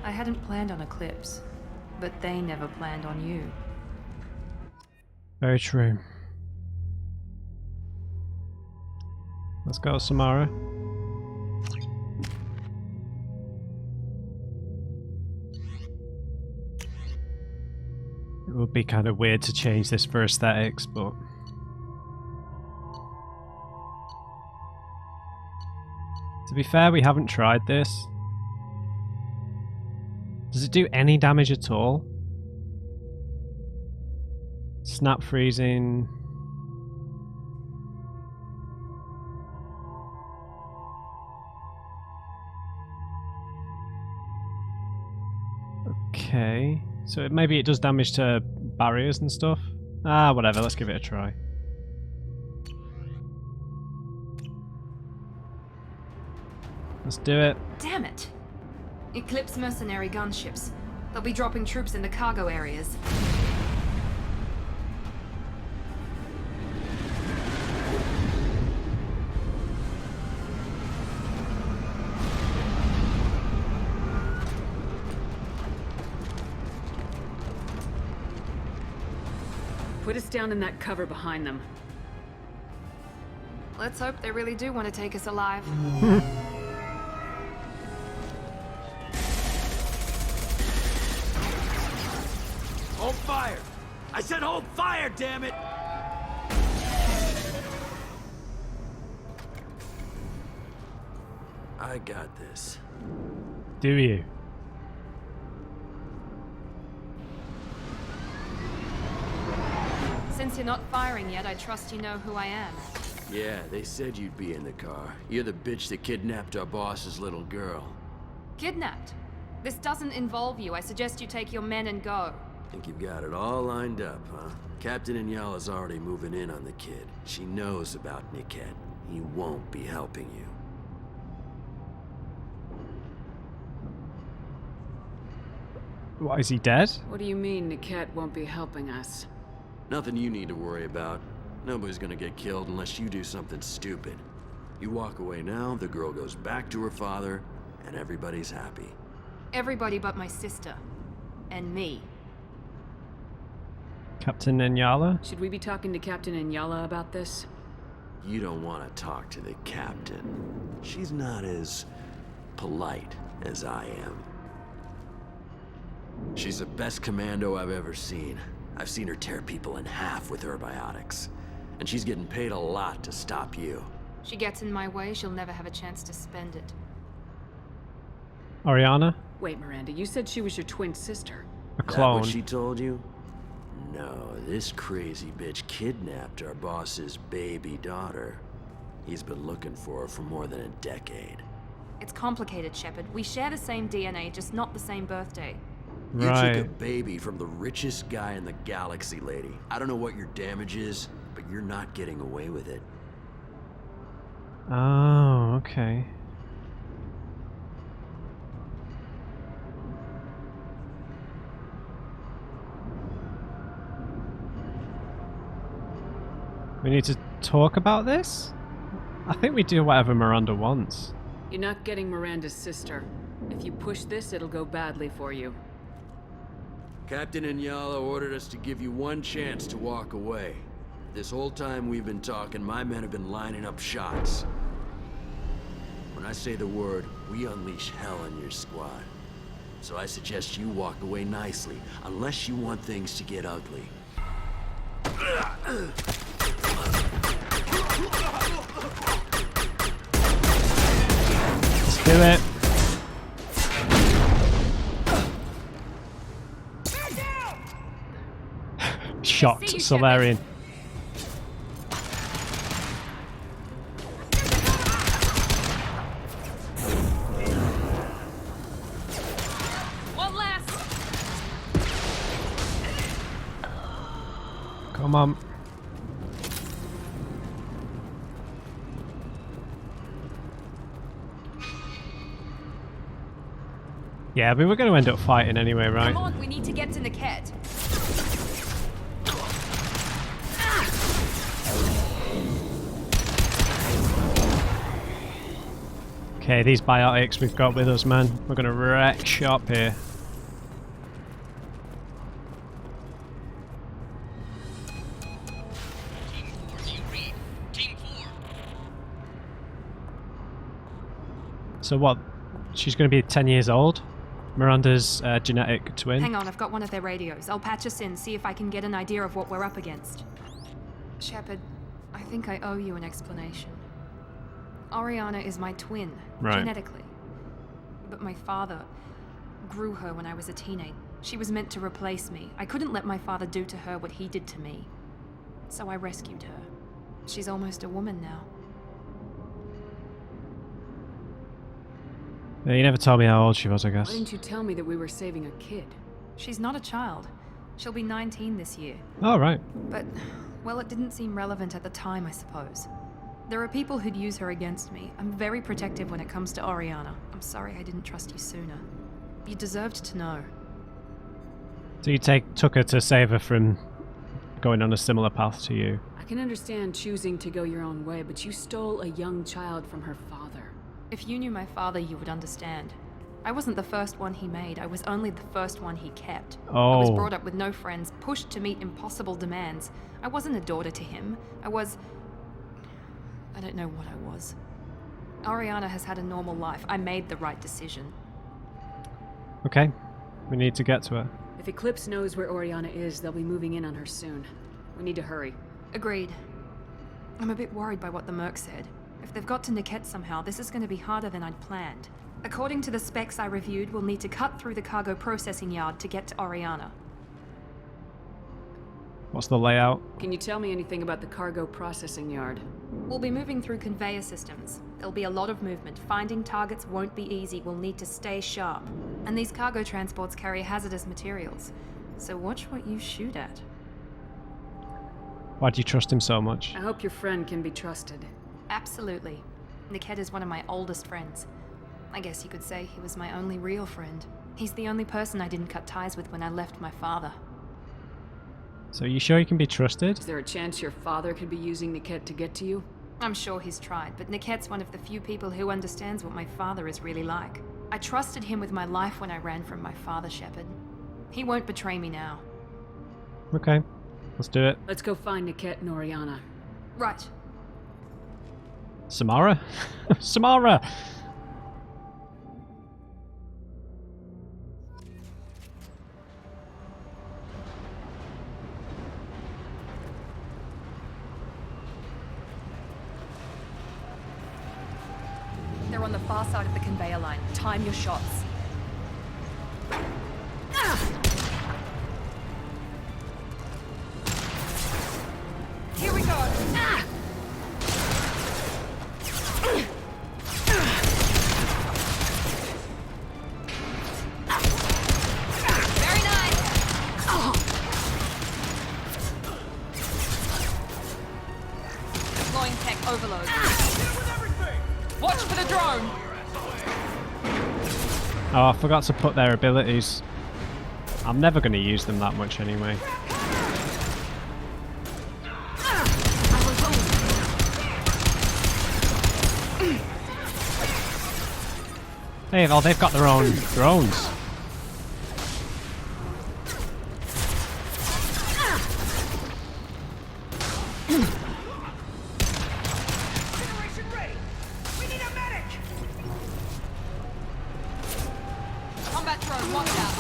I hadn't planned on Eclipse, but they never planned on you. Very true. Let's go, Samara. It would be kind of weird to change this for aesthetics, but... To be fair, we haven't tried this. Does it do any damage at all? Snap freezing... Okay... So maybe it does damage to barriers and stuff. Ah, whatever, let's give it a try. Let's do it. Damn it! Eclipse mercenary gunships. They'll be dropping troops in the cargo areas. Put us down in that cover behind them. Let's hope they really do want to take us alive. Hold fire! I said hold fire, damn it! I got this. Do you? Since you're not firing yet, I trust you know who I am. Yeah, they said you'd be in the car. You're the bitch that kidnapped our boss's little girl. Kidnapped? This doesn't involve you. I suggest you take your men and go. Think you've got it all lined up, huh? Captain Inyala's already moving in on the kid. She knows about Niket. He won't be helping you. What, is he dead? What do you mean Niket won't be helping us? Nothing you need to worry about. Nobody's gonna get killed unless you do something stupid. You walk away now, the girl goes back to her father, and everybody's happy. Everybody but my sister. And me. Captain Inyala? Should we be talking to Captain Inyala about this? You don't want to talk to the captain. She's not as polite as I am. She's the best commando I've ever seen. I've seen her tear people in half with her biotics. And she's getting paid a lot to stop you. She gets in my way, she'll never have a chance to spend it. Oriana? Wait, Miranda, you said she was your twin sister. A clone. That what she told you? No, this crazy bitch kidnapped our boss's baby daughter. He's been looking for her for more than a decade. It's complicated, Shepard. We share the same DNA, just not the same birthday. You Right. took a baby from the richest guy in the galaxy, lady. I don't know what your damage is, but you're not getting away with it. Oh, okay. We need to talk about this? I think we do whatever Miranda wants. You're not getting Miranda's sister. If you push this, it'll go badly for you. Captain Inyala ordered us to give you one chance to walk away. This whole time we've been talking, my men have been lining up shots. When I say the word, we unleash hell on your squad. So I suggest you walk away nicely, unless you want things to get ugly. Let's do it. Shocked Solarian. One last. Come on. Yeah, we were going to end up fighting anyway, right? Come on, we need to get to Niket. Okay, these biotics we've got with us, man. We're going to wreck shop here. So what? She's going to be 10 years old? Miranda's genetic twin? Hang on, I've got one of their radios. I'll patch us in, see if I can get an idea of what we're up against. Shepard, I think I owe you an explanation. Oriana is my twin, Right. genetically. But my father grew her when I was a teenager. She was meant to replace me. I couldn't let my father do to her what he did to me. So I rescued her. She's almost a woman now. Yeah, you never told me how old she was, I Why guess. didn't you tell me that we were saving a kid? She's not a child. She'll be 19 this year. Oh, right. But, well, it didn't seem relevant at the time, I suppose. There are people who'd use her against me. I'm very protective when it comes to Oriana. I'm sorry I didn't trust you sooner. You deserved to know. So you took her to save her from going on a similar path to you. I can understand choosing to go your own way, but you stole a young child from her father. If you knew my father, you would understand. I wasn't the first one he made. I was only the first one he kept. I was Oh. brought up with no friends, pushed to meet impossible demands. I wasn't a daughter to him. I don't know what I was. Oriana has had a normal life. I made the right decision. Okay. We need to get to her. If Eclipse knows where Oriana is, they'll be moving in on her soon. We need to hurry. Agreed. I'm a bit worried by what the Merc said. If they've got to Niket somehow, this is going to be harder than I'd planned. According to the specs I reviewed, we'll need to cut through the cargo processing yard to get to Oriana. What's the layout? Can you tell me anything about the cargo processing yard? We'll be moving through conveyor systems. There'll be a lot of movement. Finding targets won't be easy. We'll need to stay sharp. And these cargo transports carry hazardous materials. So watch what you shoot at. Why do you trust him so much? I hope your friend can be trusted. Absolutely. Niket is one of my oldest friends. I guess you could say he was my only real friend. He's the only person I didn't cut ties with when I left my father. So you sure he can be trusted? Is there a chance your father could be using Niket to get to you? I'm sure he's tried, but Niket's one of the few people who understands what my father is really like. I trusted him with my life when I ran from my father, Shepard. He won't betray me now. Okay, let's do it. Let's go find Niket and Oriana. Right. Samara? Samara! They're on the far side of the conveyor line. Time your shots. Here we go. Very nice. Deploying tech overload. Watch for the drone. Oh, I forgot to put their abilities. I'm never going to use them that much anyway. They've got their own drones. Combat drone, watch out.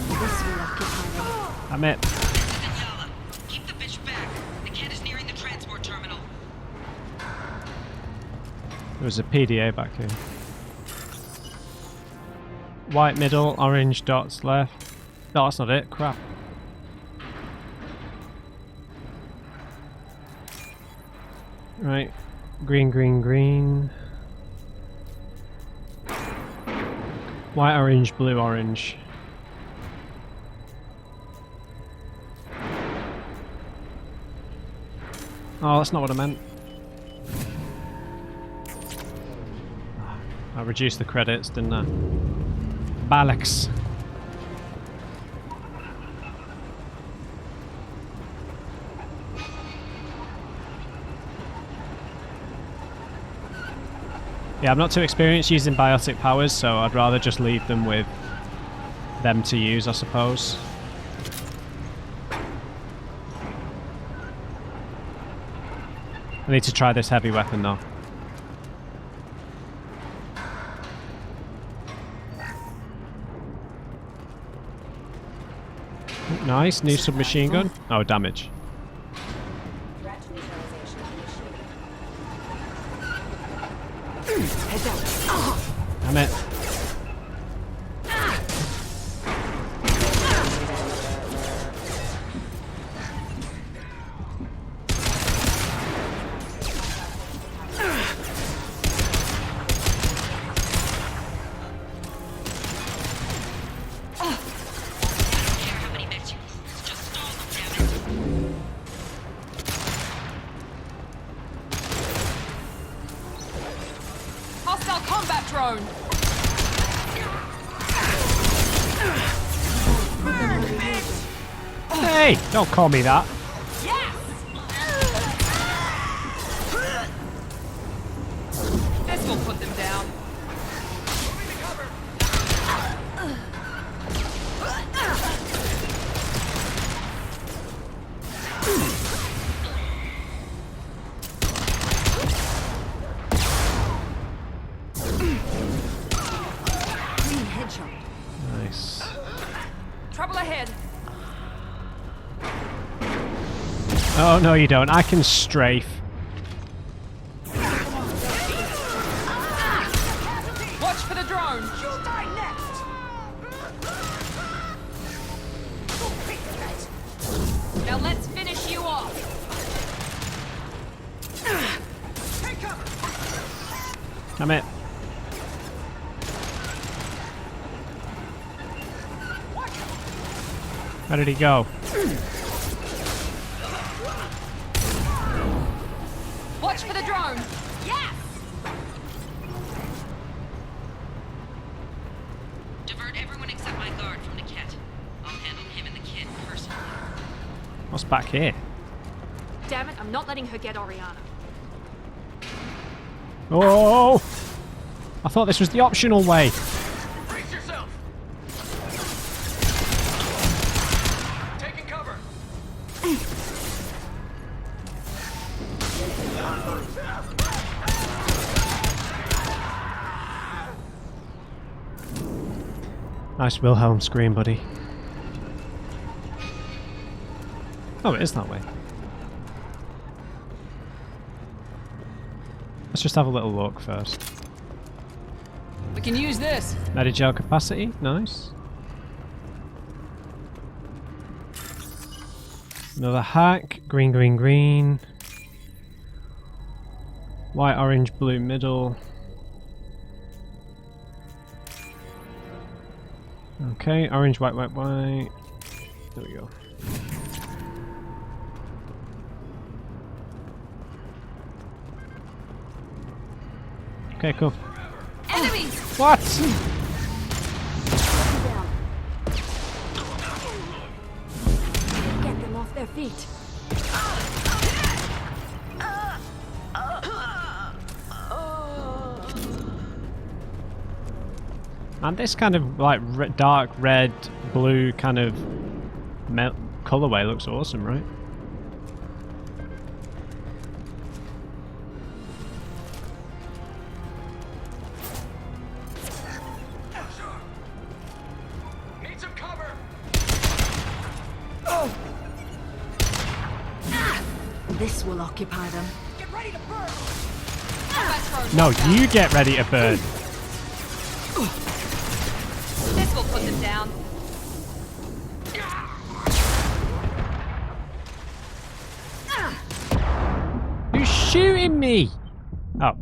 This will occupy them. I'm it. Keep the bitch back. The kid is nearing the transport terminal. There was a PDA back here. White middle, orange dots left. No, that's not it. Crap. Right. Green, green, green. White, orange, blue, orange. Oh, that's not what I meant. I reduced the credits, didn't I? Bollocks. Yeah, I'm not too experienced using biotic powers, so I'd rather just leave them with them to use, I suppose. I need to try this heavy weapon though. Nice, new submachine gun. Oh, damage. Damn it. Hostile combat drone. Hey, don't call me that. This will put them down. Nice. Trouble ahead. Oh, no you don't. I can strafe. Watch for the drone. You'll die next. Now let's finish you off. Take cover. Damn it. Where did he go? Watch for the drone! Yes! Divert everyone except my guard from Niket. I'll handle him and the kid personally. What's back here? Damn it, I'm not letting her get Oriana. Oh! I thought this was the optional way. Brace yourself! Taking cover! Nice Wilhelm scream, buddy. Oh, it is that way. Let's just have a little look first. We can use this. Medigel capacity, nice. Another hack, green, green, green. White, orange, blue, middle. Okay, orange, white, white, white. There we go. Okay, cool. Enemies! What? Get them off their feet. And this kind of like dark red, blue kind of colorway looks awesome, right? Need some cover! This will occupy them. Get ready to burn! No, you get ready to burn. This will put them down. Who's shooting me? Oh.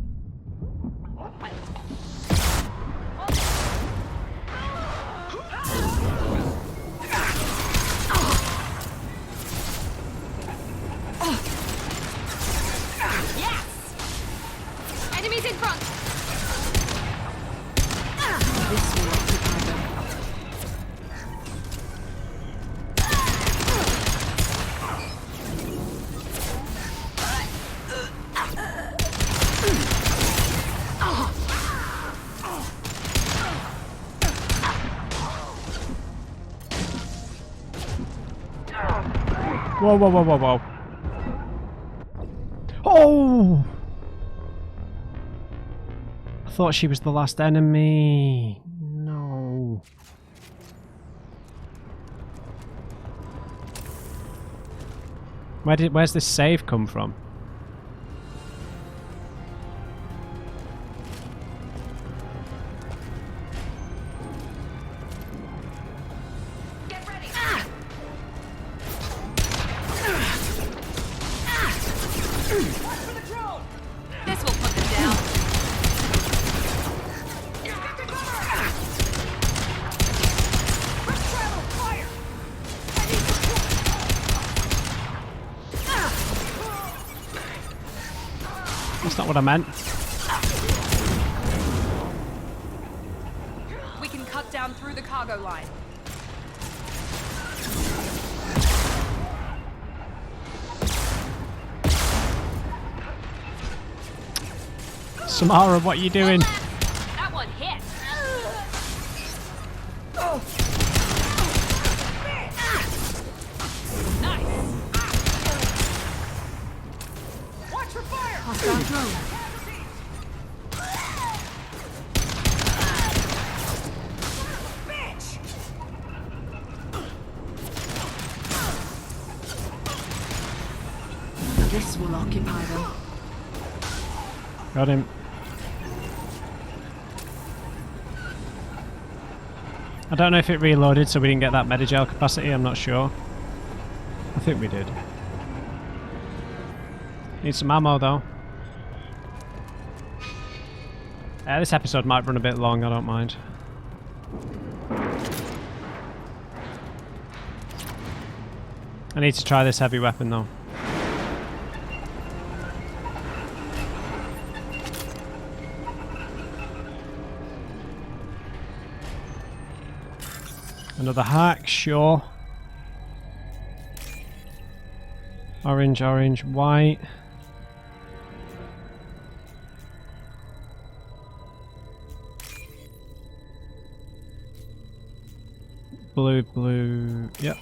Yes! Enemies in front! This will occupy them. Whoa, whoa, whoa, whoa, whoa. Oh! I thought she was the last enemy. No. Where's this save come from? This will put them down. That's not what I meant. We can cut down through the cargo line. Samara, what are you doing? That one hit. Nice. Watch for fire! Hostile drone. Bitch! This will occupy them. Got him. I don't know if it reloaded so we didn't get that Medigel capacity, I'm not sure. I think we did. Need some ammo though. This episode might run a bit long, I don't mind. I need to try this heavy weapon though. Another hack, sure. Orange, orange, white. Blue, blue, yep.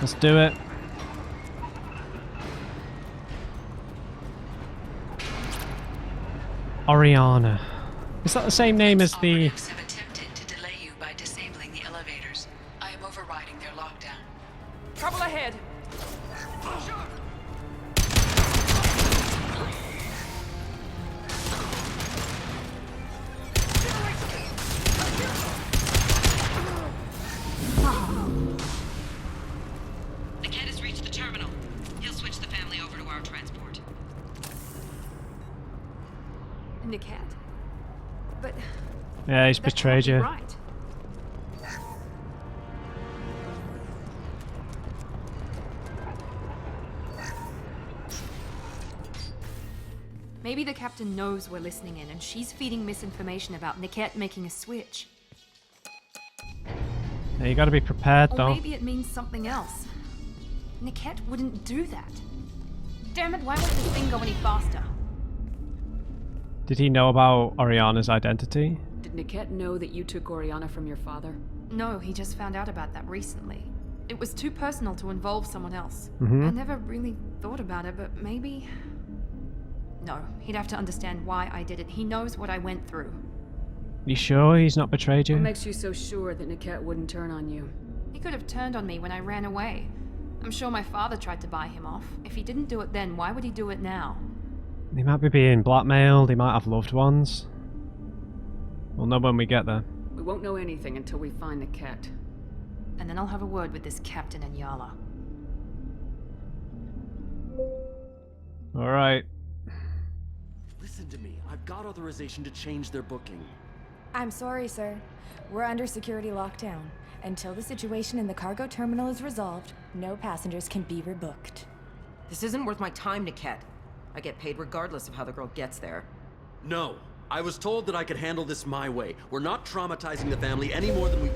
Let's do it. Oriana. Is that the same name as the... Have attempted to delay you by disabling the elevators. I am overriding their lockdown. Trouble ahead! Niket has reached the terminal. He'll switch the family over to our transport. Niket. But Yeah, he's betrayed you. right. Maybe the captain knows we're listening in and she's feeding misinformation about Niket making a switch. Yeah, you gotta be prepared Or though. maybe it means something else. Niket wouldn't do that. Damn it, why won't this thing go any faster? Did he know about Oriana's identity? Did Niket know that you took Oriana from your father? No, he just found out about that recently. It was too personal to involve someone else. Mhm. I never really thought about it, but maybe... No, he'd have to understand why I did it. He knows what I went through. You sure he's not betrayed you? What makes you so sure that Niket wouldn't turn on you? He could have turned on me when I ran away. I'm sure my father tried to buy him off. If he didn't do it then, why would he do it now? He might be being blackmailed, he might have loved ones. We'll know when we get there. We won't know anything until we find Niket. And then I'll have a word with this captain and Yala. Alright. Listen to me. I've got authorization to change their booking. I'm sorry, sir. We're under security lockdown. Until the situation in the cargo terminal is resolved, no passengers can be rebooked. This isn't worth my time, Niket. I get paid regardless of how the girl gets there. No. I was told that I could handle this my way. We're not traumatizing the family any more than we...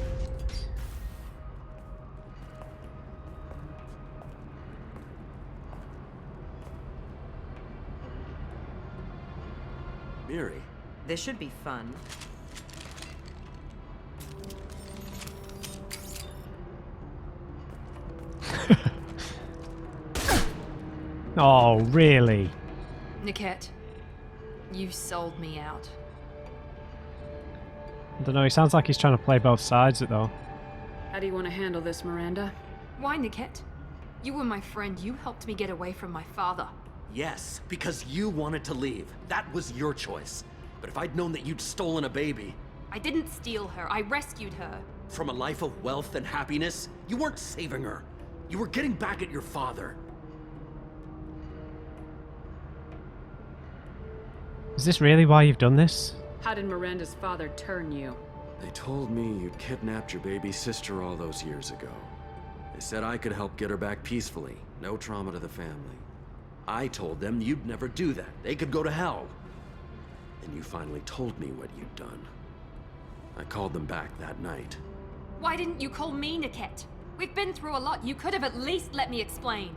Miri. This should be fun. Oh, really? Niket, you sold me out. I don't know, he sounds like he's trying to play both sides of it though. How do you want to handle this, Miranda? Why, Niket? You were my friend. You helped me get away from my father. Yes, because you wanted to leave. That was your choice. But if I'd known that you'd stolen a baby... I didn't steal her. I rescued her. From a life of wealth and happiness, you weren't saving her. You were getting back at your father. Is this really why you've done this? How did Miranda's father turn you? They told me you'd kidnapped your baby sister all those years ago. They said I could help get her back peacefully. No trauma to the family. I told them you'd never do that. They could go to hell. And you finally told me what you'd done. I called them back that night. Why didn't you call me, Niket? We've been through a lot. You could have at least let me explain.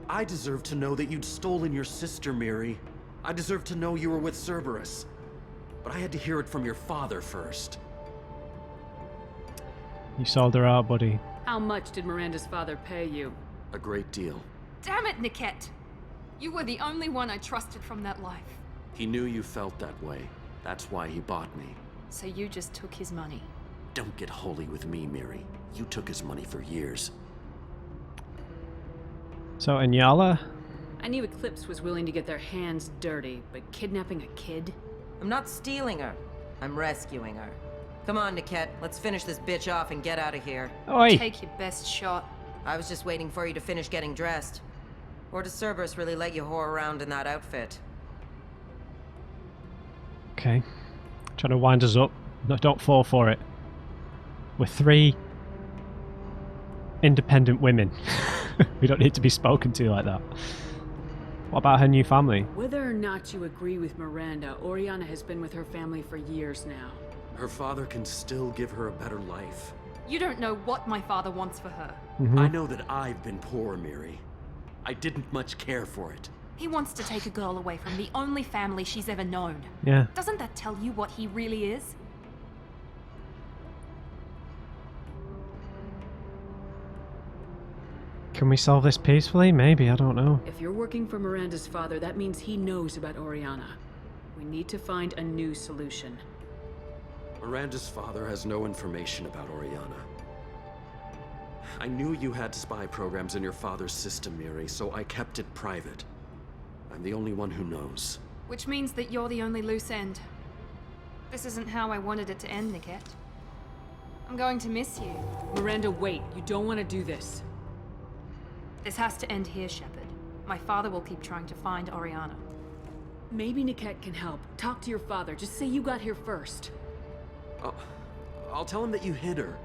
I deserve to know that you'd stolen your sister, Miri. I deserve to know you were with Cerberus. But I had to hear it from your father first. You sold her out, buddy. How much did Miranda's father pay you? A great deal. Damn it, Niket! You were the only one I trusted from that life. He knew you felt that way. That's why he bought me. So you just took his money. Don't get holy with me, Miri. You took his money for years. So, Inyala? I knew Eclipse was willing to get their hands dirty, but kidnapping a kid? I'm not stealing her. I'm rescuing her. Come on, Niket. Let's finish this bitch off and get out of here. Oi. Take your best shot. I was just waiting for you to finish getting dressed. Or does Cerberus really let you whore around in that outfit? Okay. Trying to wind us up. No, don't fall for it. We're 3 independent women. We don't need to be spoken to like that. What about her new family? Whether or not you agree with Miranda, Oriana has been with her family for years now. Her father can still give her a better life. You don't know what my father wants for her. I know that I've been poor, Miri. I didn't much care for it. He wants to take a girl away from the only family she's ever known. Yeah. Doesn't that tell you what he really is? Can we solve this peacefully? Maybe, I don't know. If you're working for Miranda's father, that means he knows about Oriana. We need to find a new solution. Miranda's father has no information about Oriana. I knew you had spy programs in your father's system, Miri, so I kept it private. I'm the only one who knows. Which means that you're the only loose end. This isn't how I wanted it to end, Niket. I'm going to miss you. Miranda, wait. You don't want to do this. This has to end here, Shepard. My father will keep trying to find Oriana. Maybe Niket can help. Talk to your father. Just say you got here first. I'll tell him that you hid her.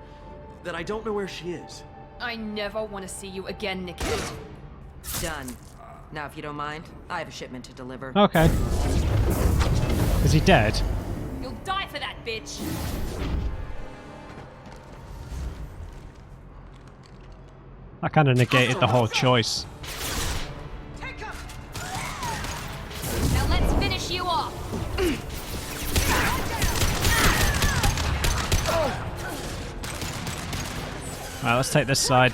That I don't know where she is. I never want to see you again, Niket. Done. Now, if you don't mind, I have a shipment to deliver. Okay. Is he dead? You'll die for that, bitch! That kind of negated the whole choice. Now let's finish you off! Alright, let's take this side.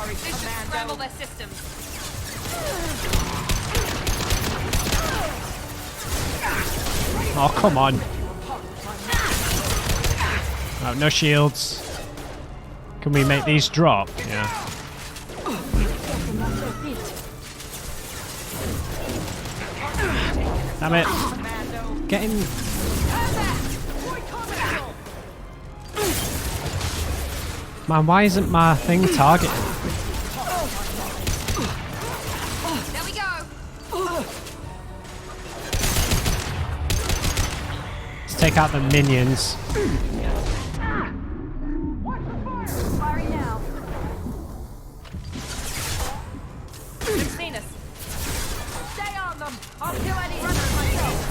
This should scramble their systems. Oh, come on. Oh, no shields. Can we make these drop? Yeah. Damn it. Get him. Man, why isn't my thing targeting? There we go. Let's take out the minions. Firing now. They've seen us. Stay on them. I'll kill any runners myself.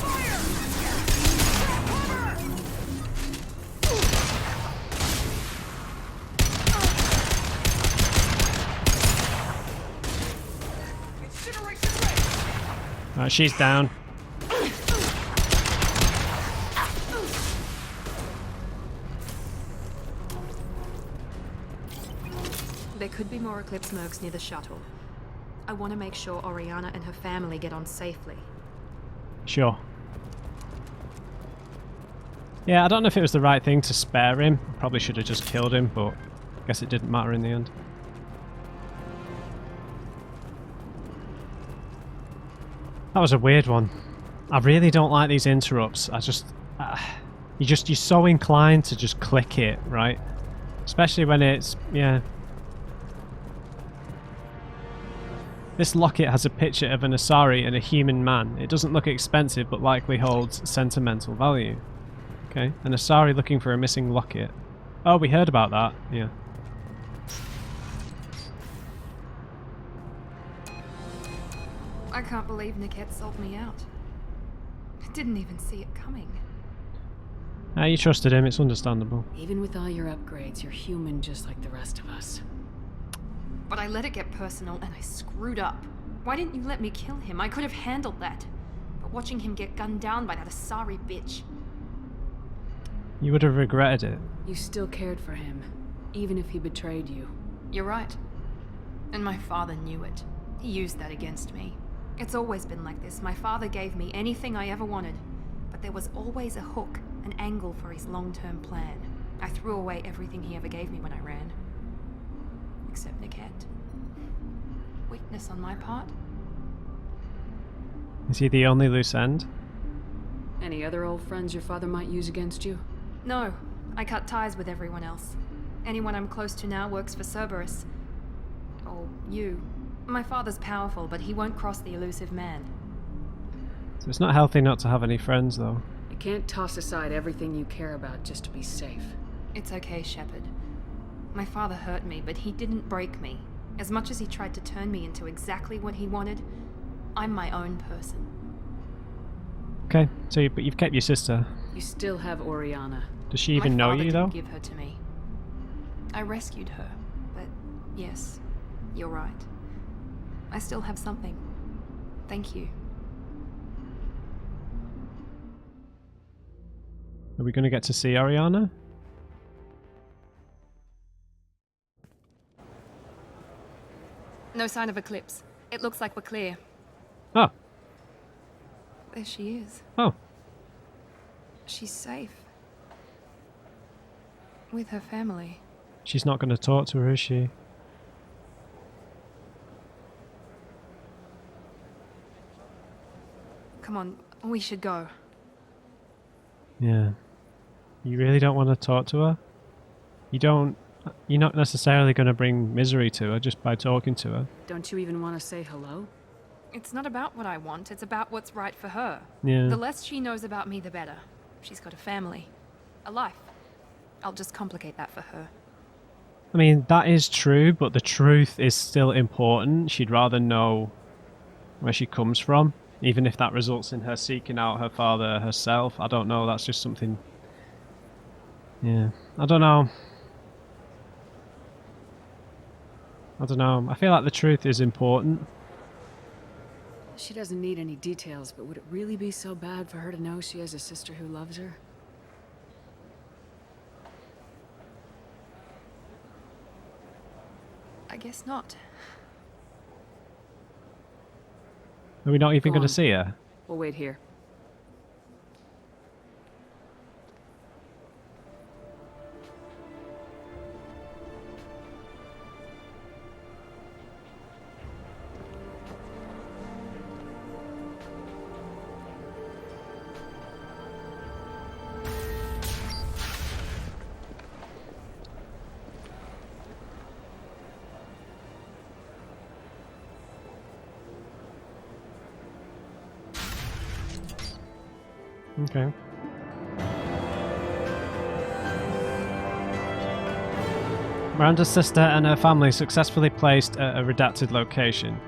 She's down. There could be more Eclipse mercs near the shuttle. I want to make sure Oriana and her family get on safely. Sure. Yeah, I don't know if it was the right thing to spare him. Probably should have just killed him, but I guess it didn't matter in the end. That was a weird one. I really don't like these interrupts. I just... you're so inclined to just click it, right? Especially when it's... yeah. This locket has a picture of an Asari and a human man. It doesn't look expensive, but likely holds sentimental value. Okay, an Asari looking for a missing locket. Oh, we heard about that. Yeah. I can't believe Niket sold me out. I didn't even see it coming. You trusted him, it's understandable. Even with all your upgrades, you're human just like the rest of us. But I let it get personal and I screwed up. Why didn't you let me kill him? I could have handled that. But watching him get gunned down by that Asari bitch. You would have regretted it. You still cared for him, even if he betrayed you. You're right. And my father knew it. He used that against me. It's always been like this. My father gave me anything I ever wanted. But there was always a hook, an angle for his long-term plan. I threw away everything he ever gave me when I ran. Except Niket. Weakness on my part? Is he the only loose end? Any other old friends your father might use against you? No. I cut ties with everyone else. Anyone I'm close to now works for Cerberus. Or you. My father's powerful, but he won't cross the elusive man. So it's not healthy not to have any friends, though. You can't toss aside everything you care about just to be safe. It's okay, Shepard. My father hurt me, but he didn't break me. As much as he tried to turn me into exactly what he wanted, I'm my own person. Okay, so but you've kept your sister. You still have Oriana. Does she even know you, though? My father didn't give her to me. I rescued her, but yes, you're right. I still have something. Thank you. Are we going to get to see Oriana? No sign of Eclipse. It looks like we're clear. Oh. There she is. Oh. She's safe. With her family. She's not going to talk to her, is she? Come on, we should go. Yeah. You really don't want to talk to her? You're not necessarily going to bring misery to her just by talking to her. Don't you even want to say hello? It's not about what I want, it's about what's right for her. Yeah. The less she knows about me, the better. She's got a family. A life. I'll just complicate that for her. I mean, that is true, but the truth is still important. She'd rather know where she comes from, even if that results in her seeking out her father herself. I don't know, that's just something... Yeah, I don't know. I feel like the truth is important. She doesn't need any details, but would it really be so bad for her to know she has a sister who loves her? I guess not. Are we not even Go going on. to see her? We'll wait here. Okay. Miranda's sister and her family successfully placed at a redacted location.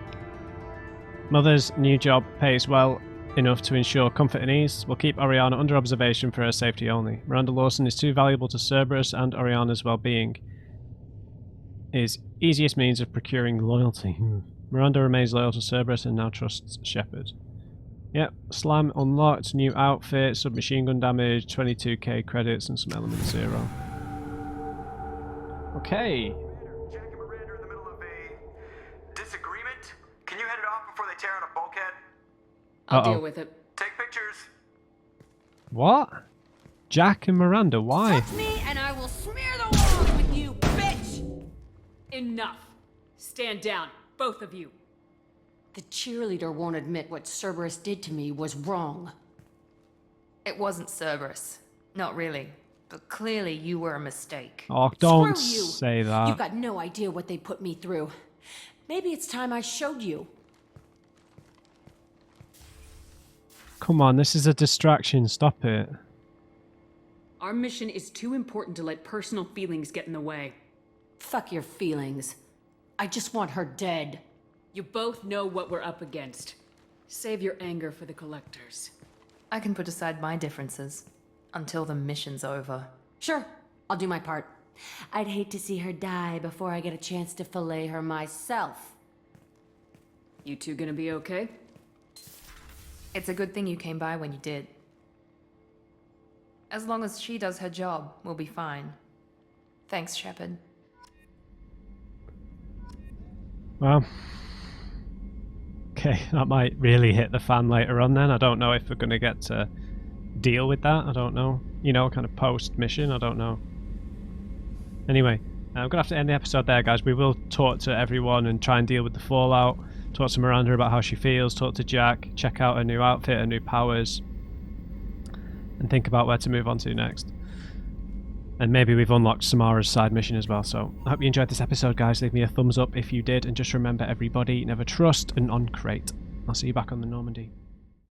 Mother's new job pays well enough to ensure comfort and ease. We'll keep Oriana under observation for her safety only. Miranda Lawson is too valuable to Cerberus, and Oriana's well-being is easiest means of procuring loyalty. Miranda remains loyal to Cerberus and now trusts Shepard. Yep, Slam unlocked, new outfit, submachine gun damage, 22k credits, and some element 0. Okay. Jack and Miranda are in the middle of a disagreement. Can you head it off before they tear out a bulkhead? I'll deal with it. Take pictures. What? Jack and Miranda, why? Touch me and I will smear the walls with you, bitch! Enough. Stand down, both of you. The cheerleader won't admit what Cerberus did to me was wrong. It wasn't Cerberus. Not really. But clearly you were a mistake. Oh, don't Screw you. say that. You've got no idea what they put me through. Maybe it's time I showed you. Come on, this is a distraction. Stop it. Our mission is too important to let personal feelings get in the way. Fuck your feelings. I just want her dead. You both know what we're up against. Save your anger for the collectors. I can put aside my differences until the mission's over. Sure, I'll do my part. I'd hate to see her die before I get a chance to fillet her myself. You two gonna be okay? It's a good thing you came by when you did. As long as she does her job, we'll be fine. Thanks, Shepard. Well, okay, that might really hit the fan later on then. I don't know if we're going to get to deal with that. I don't know. You know, kind of post-mission. I don't know. Anyway, I'm going to have to end the episode there, guys. We will talk to everyone and try and deal with the fallout. Talk to Miranda about how she feels. Talk to Jack. Check out her new outfit, her new powers. And think about where to move on to next. And maybe we've unlocked Samara's side mission as well. So I hope you enjoyed this episode, guys. Leave me a thumbs up if you did. And just remember, everybody, never trust an on-crate. I'll see you back on the Normandy.